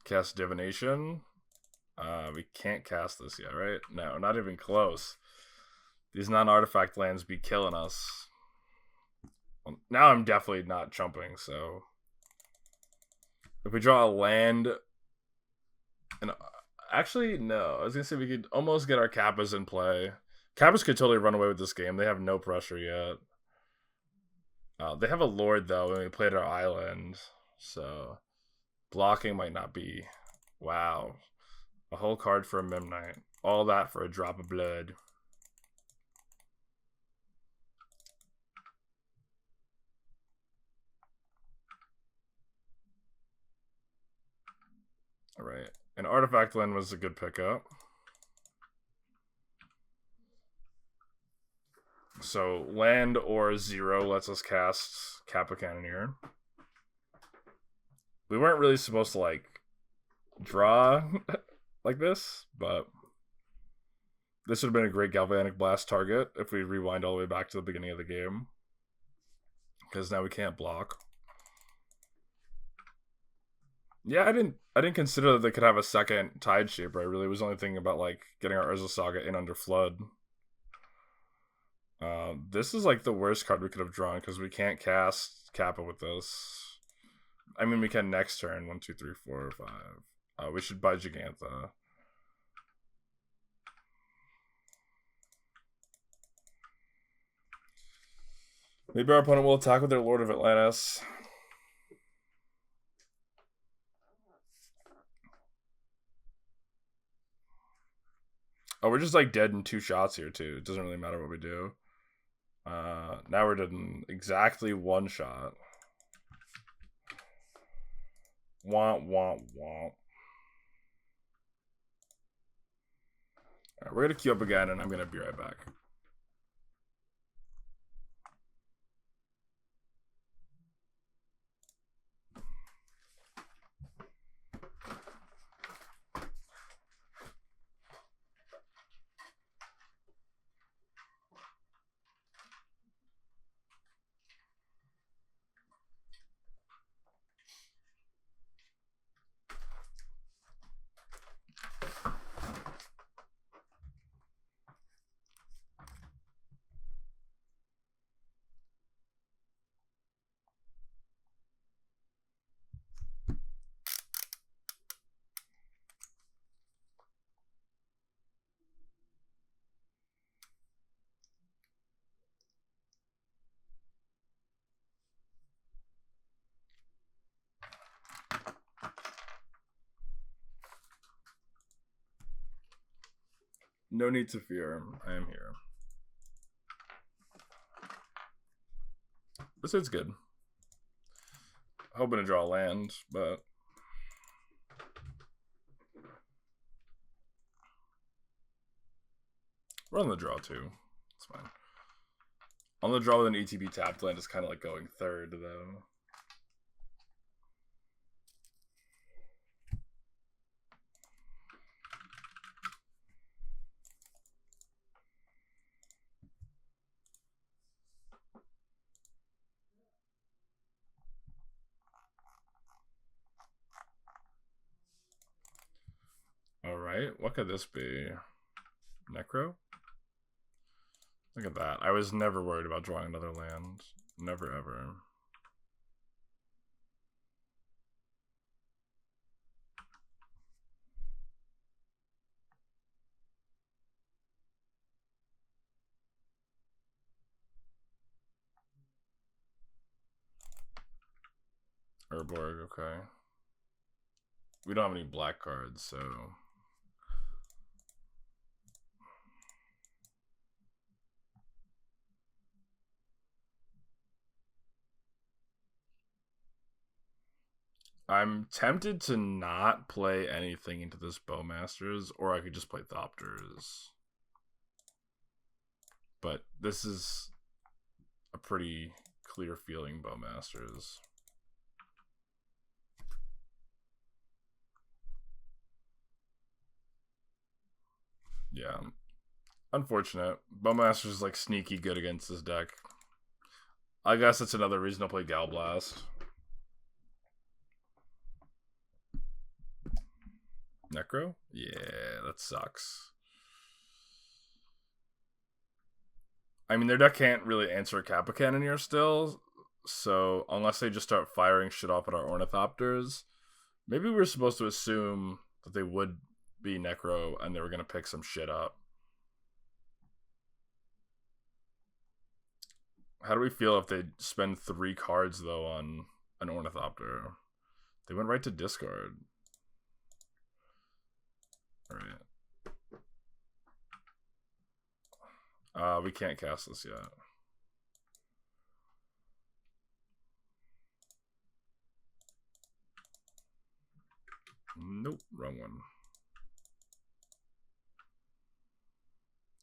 Cast Divination. We can't cast this yet, right? No, not even close. These non-artifact lands be killing us. Well, now I'm definitely not jumping, so... If we draw a land... And actually, no. I was going to say we could almost get our Kappas in play. Kappas could totally run away with this game. They have no pressure yet. They have a Lord, though, and we played our island. So, blocking might not be... Wow. A whole card for a Memnite. All that for a drop of blood. Alright. An Artifact Land was a good pickup. So, land or 0 lets us cast Kappa Cannoneer. We weren't really supposed to, like, draw like this, but this would have been a great Galvanic Blast target if we rewind all the way back to the beginning of the game. Because now we can't block. Yeah, I didn't consider that they could have a second Tide Shaper. I really was only thinking about, like, getting our Urza Saga in under Flood. This is, like, the worst card we could have drawn, because we can't cast Kappa with this. I mean, we can next turn. 1, 2, 3, 4, 5. We should buy Gigantha. Maybe our opponent will attack with their Lord of Atlantis. Oh, we're just, like, dead in 2 shots here, too. It doesn't really matter what we do. Now we're dead in exactly 1 shot. Womp, womp, womp. Alright, we're gonna queue up again, and I'm gonna be right back. No need to fear. I am here. This is good. Hoping to draw land, but we're on the draw too. It's fine. On the draw with an ETB tapped land is kind of like going third, though. Alright, what could this be? Necro? Look at that. I was never worried about drawing another land. Never, ever. Urborg, okay. We don't have any black cards, so... I'm tempted to not play anything into this Bowmasters, or I could just play Thopters. But this is a pretty clear feeling Bowmasters. Yeah. Unfortunate. Bowmasters is like sneaky good against this deck. I guess that's another reason to play Galblast. Necro? Yeah, that sucks. I mean, their deck can't really answer a Kappa Cannoneer still, so unless they just start firing shit off at our Ornithopters, maybe we were supposed to assume that they would be Necro and they were going to pick some shit up. How do we feel if they spend 3 cards, though, on an Ornithopter? They went right to discard. Alright. We can't cast this yet. Nope, wrong one.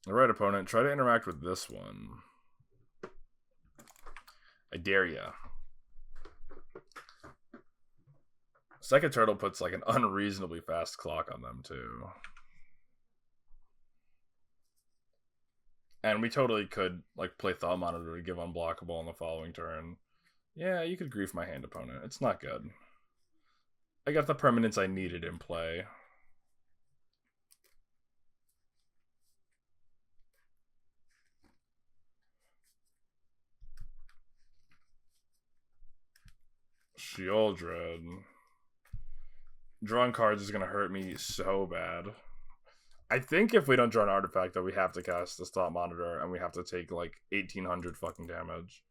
Alright, opponent, try to interact with this one. I dare ya. Second Turtle puts like an unreasonably fast clock on them too. And we totally could like play Thought Monitor to give unblockable on the following turn. Yeah, you could grief my hand, opponent. It's not good. I got the permanents I needed in play. Shieldred. Drawing cards is going to hurt me so bad. I think if we don't draw an artifact, though, we have to cast this Thought Monitor, and we have to take, like, 1,800 fucking damage.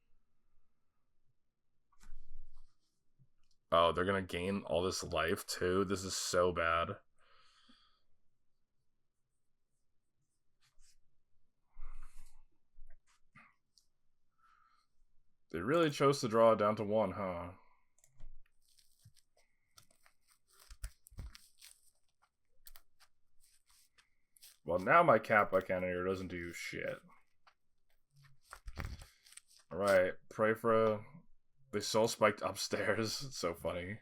Oh, they're going to gain all this life, too? This is so bad. They really chose to draw it down to 1, huh? Well, now my Kappa Cannoneer doesn't do shit. Alright, pray for a... They soul spiked upstairs. It's so funny.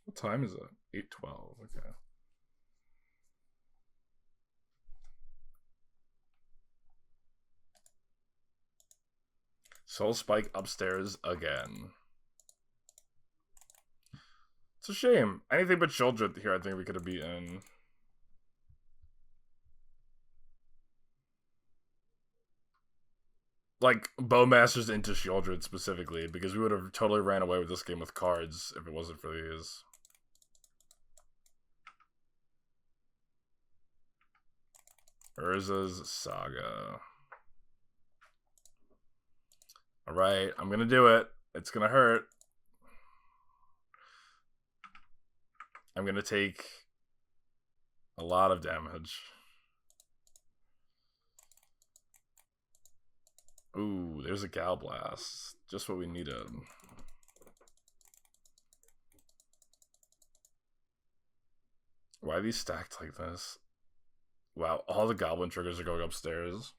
What time is it? 8:12. Okay. Soul Spike upstairs again. It's a shame. Anything but Shieldred here, I think we could have beaten. Like, Bowmasters into Shieldred specifically, because we would have totally ran away with this game with cards if it wasn't for these. Urza's Saga. Alright, I'm gonna do it. It's gonna hurt. I'm gonna take a lot of damage. Ooh, there's a Gal Blast. Just what we needed. Why are these stacked like this? Wow, all the Goblin triggers are going upstairs.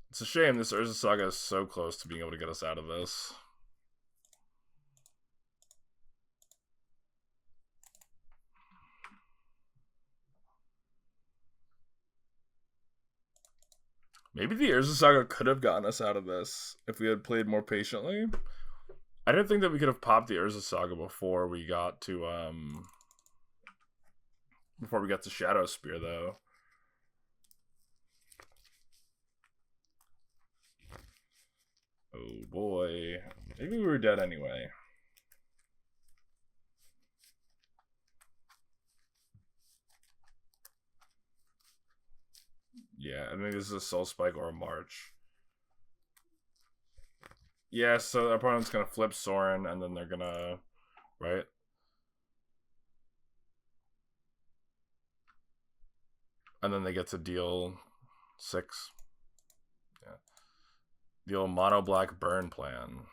It's a shame this Urza Saga is so close to being able to get us out of this. Maybe the Urza Saga could have gotten us out of this if we had played more patiently. I didn't think that we could have popped the Urza Saga before we got to Shadow Spear, though. Oh boy. Maybe we were dead anyway. Yeah, I think this is a Soul Spike or a March. Yeah, so the opponent's gonna flip Sorin, and then they're gonna... Right? And then they get to deal 6. Yeah. Deal mono black burn plan.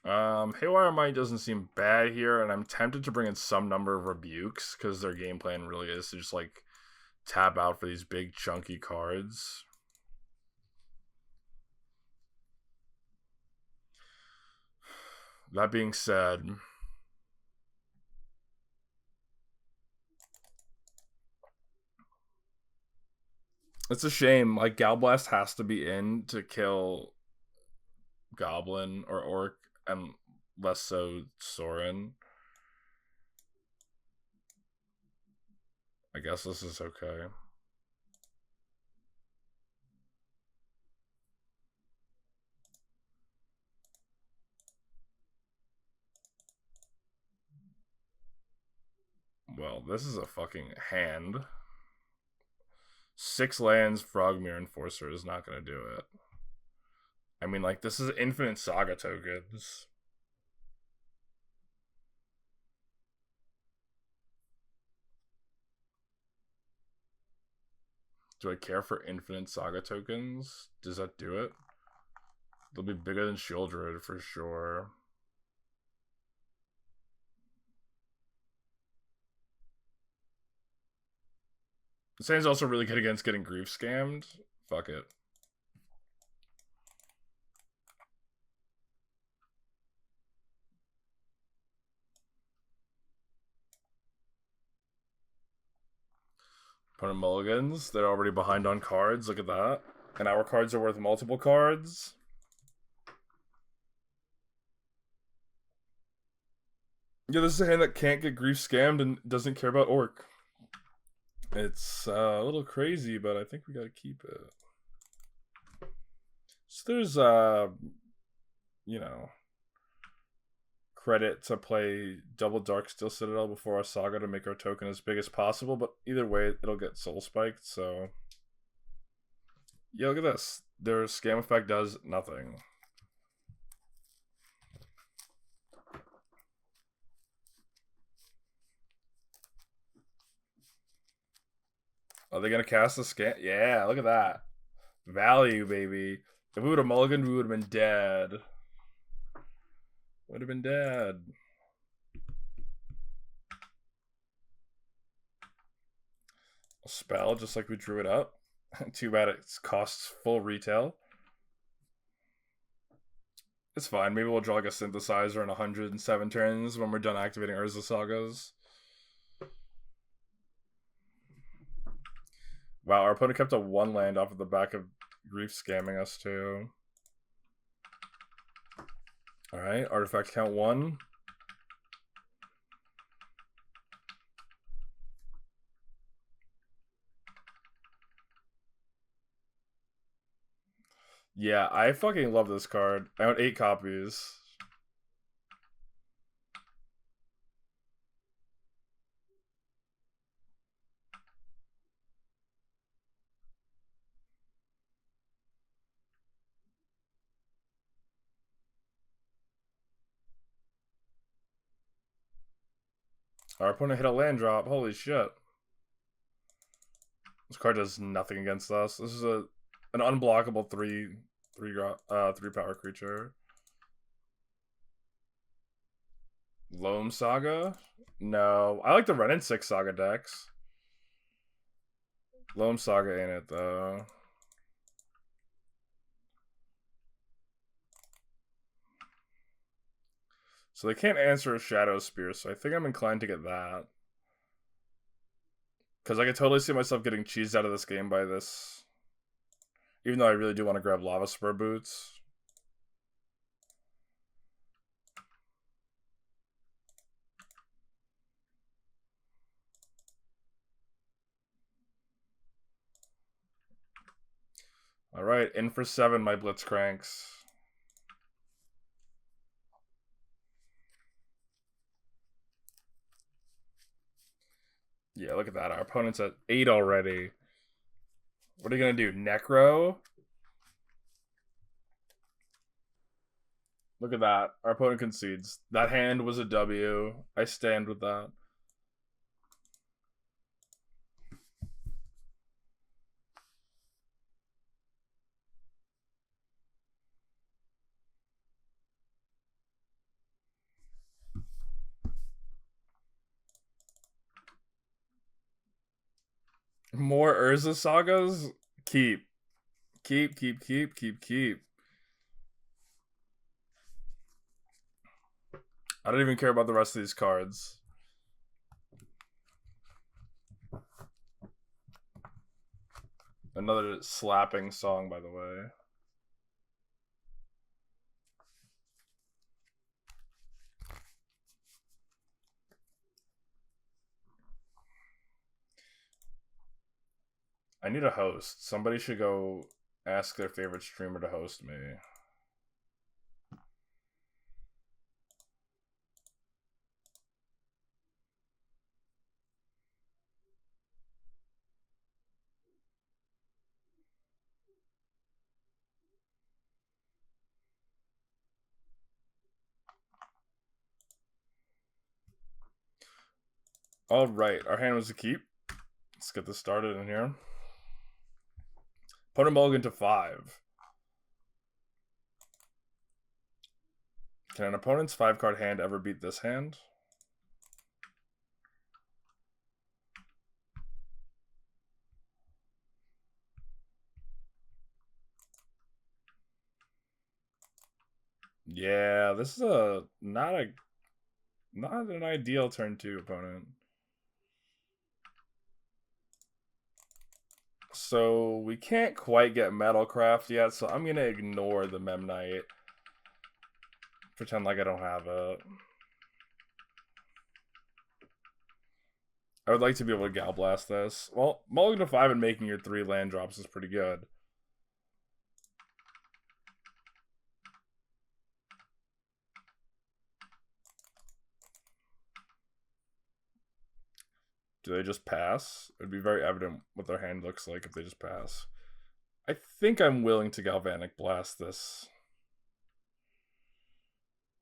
Haywire Might doesn't seem bad here, and I'm tempted to bring in some number of rebukes because their game plan really is to just like tap out for these big chunky cards. That being said, it's a shame. Like Galblast has to be in to kill Goblin or Orc, and less so Sorin. I guess this is okay. Well, this is a fucking hand. 6 lands, Frogmere Enforcer is not going to do it. I mean, like, this is infinite Saga tokens. Do I care for infinite Saga tokens? Does that do it? They'll be bigger than Shieldred for sure. This hand's also really good against getting grief scammed. Fuck it. Opponent mulligans. They're already behind on cards. Look at that. And our cards are worth multiple cards. Yeah, this is a hand that can't get grief scammed and doesn't care about Orc. It's a little crazy, but I think we gotta keep it. So there's, you know, credit to play double Darksteel Citadel before our Saga to make our token as big as possible, but either way, it'll get soul spiked, so. Yeah, look at this. Their scam effect does nothing. Are they gonna cast the scam? Yeah, look at that. Value, baby. If we would have mulliganed, we would have been dead. Would have been dead. A spell, just like we drew it up. Too bad it costs full retail. It's fine. Maybe we'll draw like a synthesizer in 107 turns when we're done activating Urza Sagas. Wow, our opponent kept a 1 land off of the back of Grief scamming us too. Alright, artifact count 1. Yeah, I fucking love this card. I own 8 copies. Our opponent hit a land drop. Holy shit. This card does nothing against us. This is an unblockable 3 power creature. Loam Saga? No. I like the Ren and 6 Saga decks. Loam Saga ain't it though. So they can't answer a Shadow Spear, so I think I'm inclined to get that. Because I could totally see myself getting cheesed out of this game by this. Even though I really do want to grab Lava Spur Boots. Alright, in for 7, my Blitzcranks. Yeah, look at that. Our opponent's at 8 already. What are you going to do? Necro? Look at that. Our opponent concedes. That hand was a W. I stand with that. More Urza sagas? Keep. Keep, keep, keep, keep, keep. I don't even care about the rest of these cards. Another slapping song, by the way. I need a host. Somebody should go ask their favorite streamer to host me. All right, our hand was a keep. Let's get this started in here. Put a mulligan to 5. Can an opponent's 5-card hand ever beat this hand? Yeah, this is not an ideal turn 2 opponent. So we can't quite get Metalcraft yet, so I'm gonna ignore the Memnite. Pretend like I don't have it. I would like to be able to Gal Blast this. Well, mulligan to 5 and making your 3 land drops is pretty good. Do they just pass? It would be very evident what their hand looks like if they just pass. I think I'm willing to Galvanic Blast this.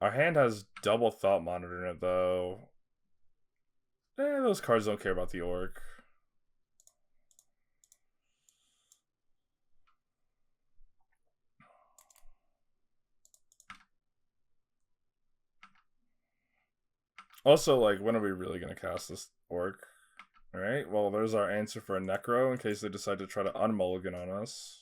Our hand has double Thought Monitor in it, though. Those cards don't care about the Orc. Also, like, when are we really going to cast this Orc? Alright, well, there's our answer for a Necro in case they decide to try to unmulligan on us.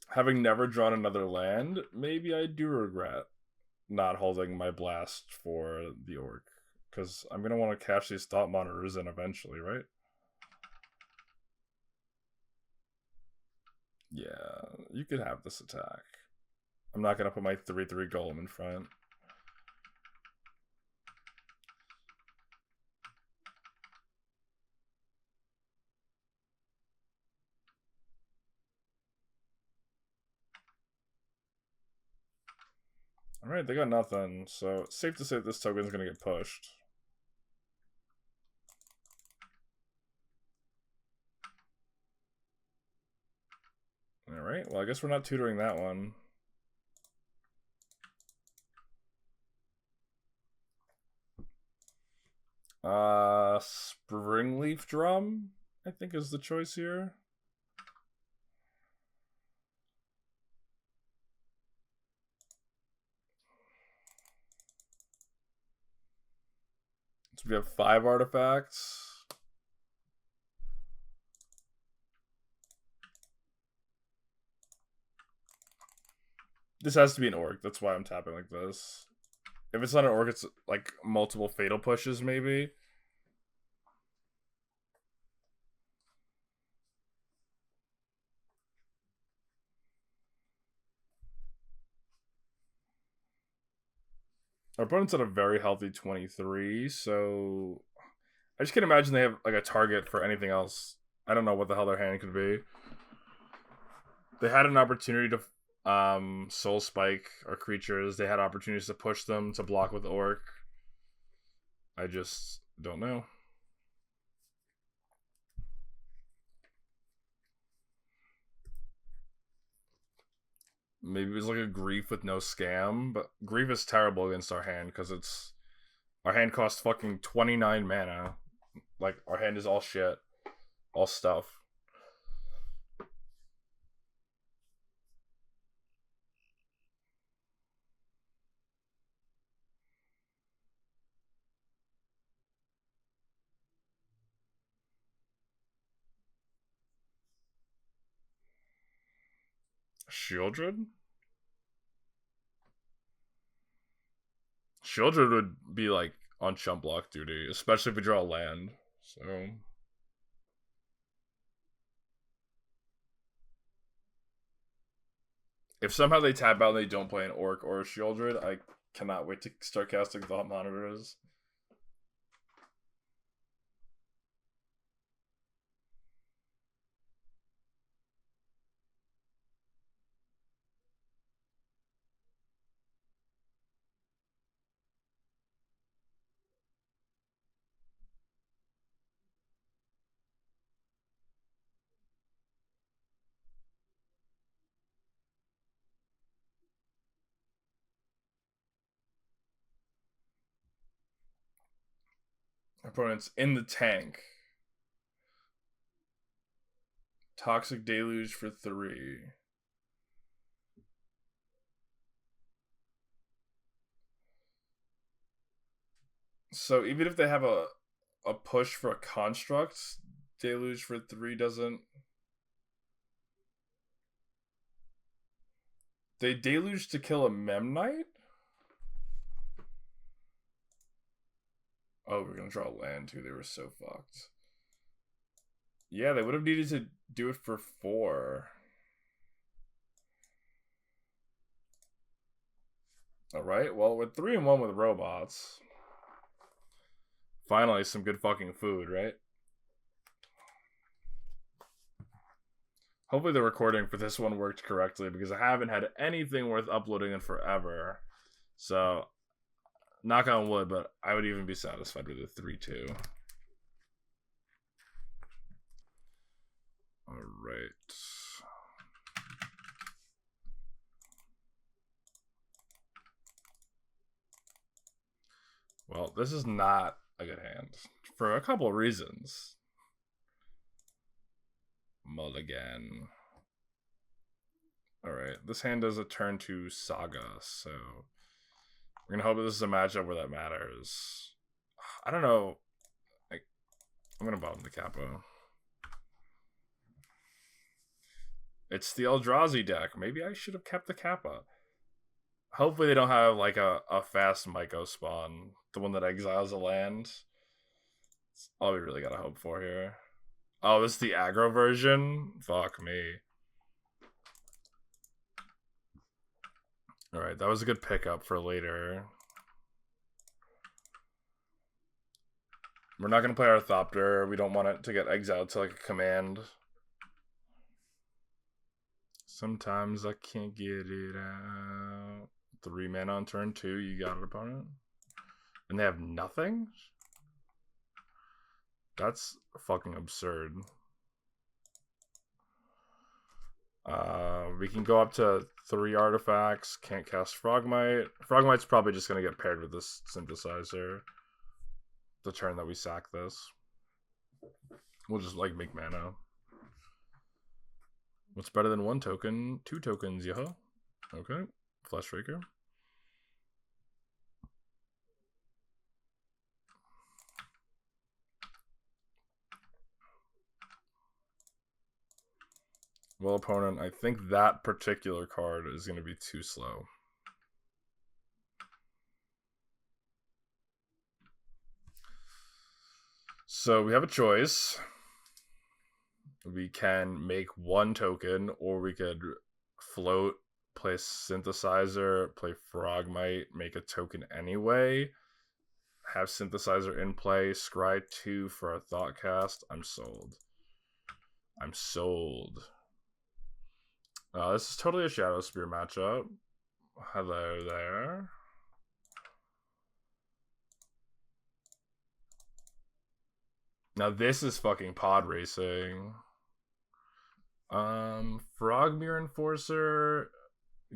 Having never drawn another land, maybe I do regret not holding my blast for the Orc. Because I'm going to want to cash these Thought Monitors in eventually, right? Yeah, you could have this attack. I'm not going to put my 3/3 Golem in front. Alright, they got nothing, so it's safe to say that this token's going to get pushed. Alright, well, I guess we're not tutoring that one. Springleaf Drum, I think, is the choice here. So we have 5 artifacts. This has to be an Orc, that's why I'm tapping like this. If it's not an Orc, it's like multiple Fatal Pushes, maybe. Our opponent's at a very healthy 23, so I just can't imagine they have like a target for anything else. I don't know what the hell their hand could be. They had an opportunity to Soul Spike our creatures. They had opportunities to push them to block with Orc. I just don't know. Maybe it was like a Grief with no scam, but Grief is terrible against our hand because it's our hand costs fucking 29 mana. Like our hand is all shit, all stuff. Shieldred? Shieldred would be like on chump block duty, especially if we draw land. So if somehow they tap out and they don't play an Orc or a Shieldred, I cannot wait to start casting Thought Monitors. Opponents in the tank. Toxic Deluge for 3. So even if they have a push for a construct, Deluge for 3 doesn't. They Deluge to kill a Memnite? Oh, we're gonna draw land too. They were so fucked. Yeah, they would have needed to do it for 4. Alright, well, we're 3-1 with robots. Finally, some good fucking food, right? Hopefully the recording for this one worked correctly, because I haven't had anything worth uploading in forever. So, knock on wood, but I would even be satisfied with a 3-2. Alright. Well, this is not a good hand. For a couple of reasons. Mulligan. Alright, this hand does a turn to Saga, so we're gonna hope that this is a matchup where that matters. I don't know. I'm gonna bottom the Capo. It's the Eldrazi deck. Maybe I should have kept the Kappa. Hopefully they don't have like a fast Myco spawn. The one that exiles a land. That's all we really gotta hope for here. Oh, this is the aggro version? Fuck me. Alright, that was a good pickup for later. We're not going to play our Thopter. We don't want it to get exiled to like a command. Sometimes I can't get it out. 3 mana on turn 2. You got an opponent. And they have nothing? That's fucking absurd. We can go up to 3 artifacts. Can't cast Frogmite. Frogmite's probably just going to get paired with this synthesizer. The turn that we sack this. We'll just like make mana. What's better than 1 token? 2 tokens, yeah. Okay. Fleshraker. Well, opponent, I think that particular card is going to be too slow. So we have a choice. We can make 1 token, or we could float, play Synthesizer, play Frogmite, make a token anyway, have Synthesizer in play, scry 2 for a Thoughtcast. I'm sold. I'm sold. This is totally a Shadow Spear matchup. Hello there. Now this is fucking pod racing. Frogmere Enforcer,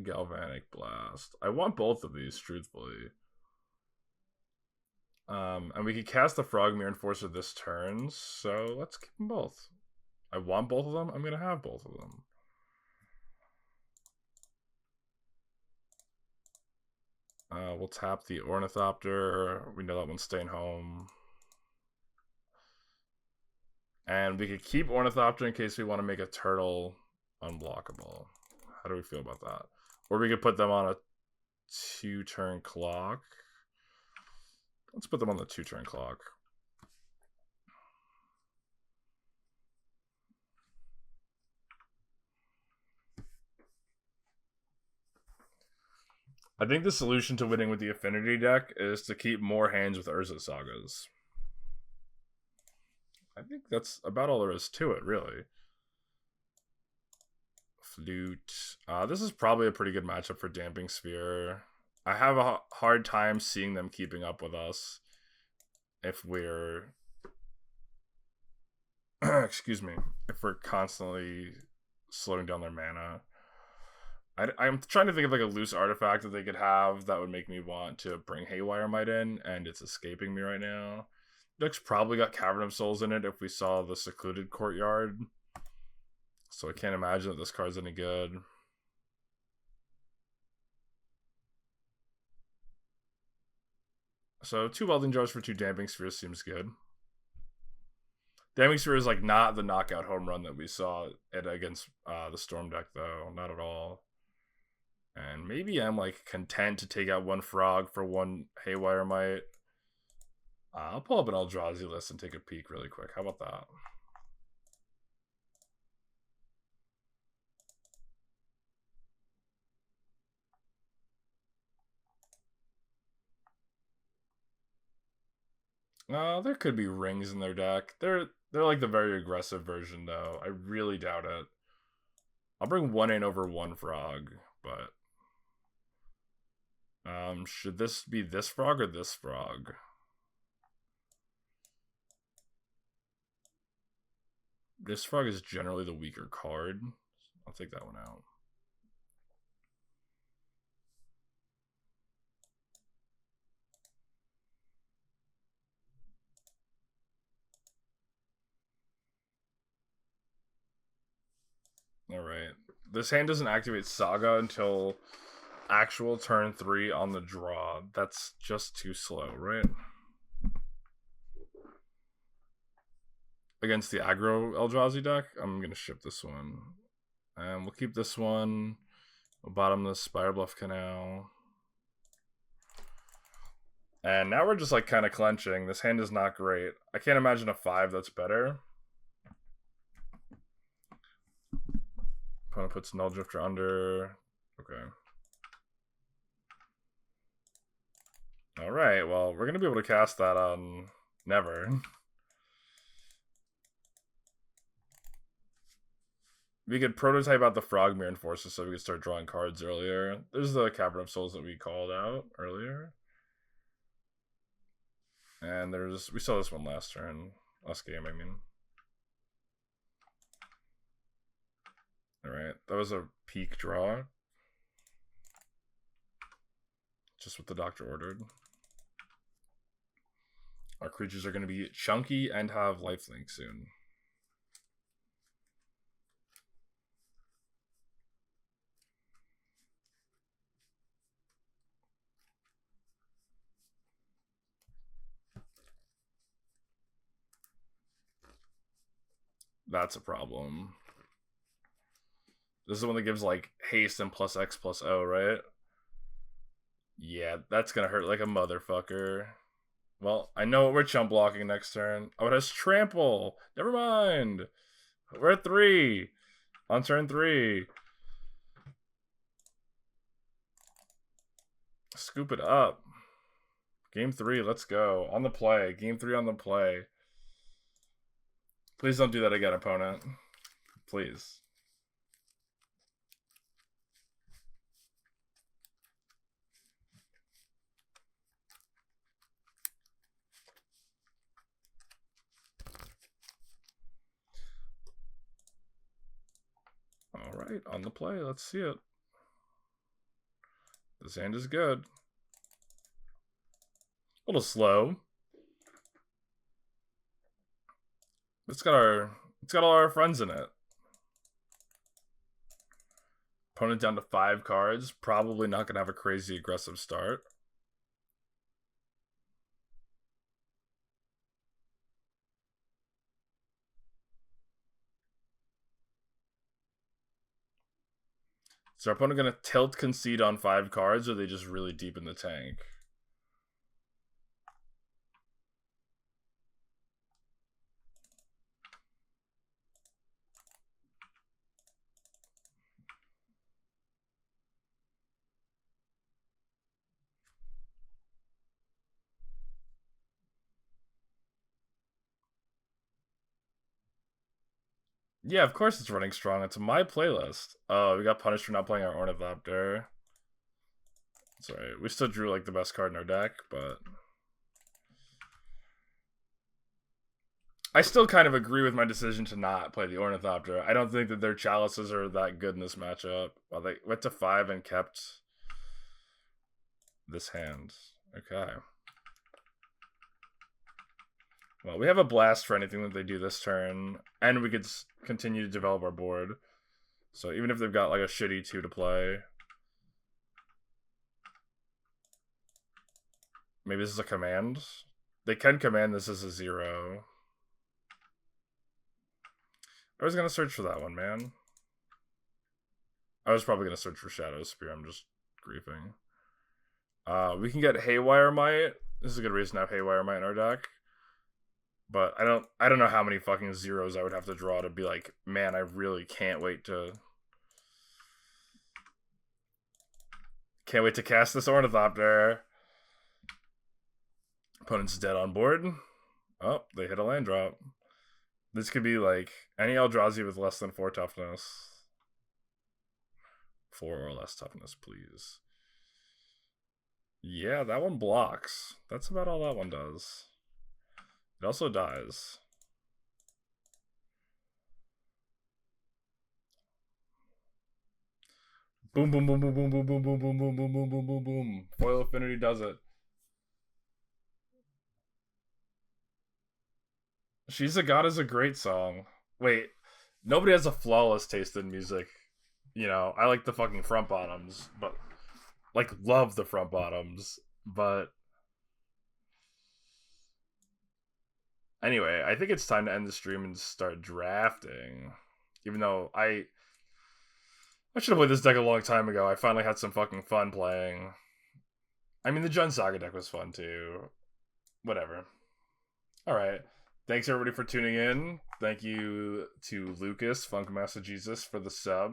Galvanic Blast. I want both of these, truthfully. And we could cast the Frogmere Enforcer this turn, so let's keep them both. I want both of them. I'm gonna have both of them. We'll tap the Ornithopter. We know that one's staying home. And we could keep Ornithopter in case we want to make a turtle unblockable. How do we feel about that? Or we could put them on a 2-turn clock. Let's put them on the 2-turn clock. I think the solution to winning with the Affinity deck is to keep more hands with Urza Sagas. I think that's about all there is to it, really. Flute. This is probably a pretty good matchup for Damping Sphere. I have a hard time seeing them keeping up with us if we're excuse me, if we're constantly slowing down their mana. I'm trying to think of like a loose artifact that they could have that would make me want to bring Haywire Might in, and it's escaping me right now. Deck's probably got Cavern of Souls in it if we saw the Secluded Courtyard. So I can't imagine that this card's any good. So 2 Welding Jars for 2 Damping Spheres seems good. Damping Sphere is like not the knockout home run that we saw it against the Storm deck, though. Not at all. And maybe I'm like content to take out 1 Frog for 1 Haywire Might. I'll pull up an Eldrazi list and take a peek really quick. How about that? There could be rings in their deck. They're like the very aggressive version, though. I really doubt it. I'll bring 1 in over 1 Frog, but should this be this Frog or this Frog? This Frog is generally the weaker card. I'll take that one out. Alright. This hand doesn't activate Saga until actual turn 3 on the draw. That's just too slow, right? Against the aggro Eldrazi deck, I'm going to ship this one. And we'll keep this one. We'll bottom the Spire Bluff Canal. And now we're just like kind of clenching. This hand is not great. I can't imagine a 5 that's better. Opponent puts Null Drifter under. Okay. Alright, well, we're going to be able to cast that on Never. We could prototype out the Frogmere Enforcer so we could start drawing cards earlier. There's the Cavern of Souls that we called out earlier. And we saw this one last turn. Last game, I mean. Alright, that was a peak draw. Just what the doctor ordered. Our creatures are going to be chunky and have lifelink soon. That's a problem. This is the one that gives like haste and plus X plus O, right? Yeah, that's gonna hurt like a motherfucker. Well, I know what we're chump blocking next turn. Oh, it has trample. Never mind. We're at 3. On turn 3. Scoop it up. Game 3, let's go. On the play. Game 3 on the play. Please don't do that again, opponent. Please. Alright, on the play. Let's see it. This hand is good. A little slow. It's got all our friends in it. Opponent down to 5 cards. Probably not gonna have a crazy aggressive start. Is our opponent going to tilt concede on 5 cards, or are they just really deep in the tank? Yeah, of course it's running strong. It's my playlist. Oh, we got punished for not playing our Ornithopter. Sorry, we still drew like the best card in our deck, but I still kind of agree with my decision to not play the Ornithopter. I don't think that their chalices are that good in this matchup. Well, they went to 5 and kept this hand. Okay. Well, we have a blast for anything that they do this turn, and we could continue to develop our board. So even if they've got like a shitty 2 to play, maybe this is a command. They can command this as a 0. I was gonna search for that one, man. I was probably gonna search for Shadow Spear. I'm just griefing. We can get Haywire Might. This is a good reason to have Haywire Might in our deck. But I don't know how many fucking 0s I would have to draw to be like, man, I really can't wait to cast this Ornithopter. Opponent's dead on board. Oh, they hit a land drop. This could be like any Eldrazi with less than 4 toughness. 4 or less toughness, please. Yeah, that one blocks. That's about all that one does. It also dies. Boom, boom, boom, boom, boom, boom, boom, boom, boom, boom, boom, boom, boom, boom, boom. Foil Affinity does it. She's a God is a great song. Wait, nobody has a flawless taste in music. You know, I like the fucking front bottoms, but like love the front bottoms. But anyway, I think it's time to end the stream and start drafting. Even though I should have played this deck a long time ago. I finally had some fucking fun playing. I mean, the Jund Saga deck was fun too. Whatever. All right. Thanks everybody for tuning in. Thank you to Lucas, Funkmaster Jesus, for the sub.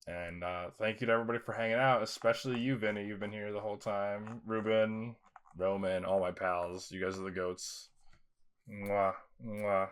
And thank you to everybody for hanging out, especially you, Vinny. You've been here the whole time. Ruben, Roman, all my pals. You guys are the goats. Mwah. Mwah.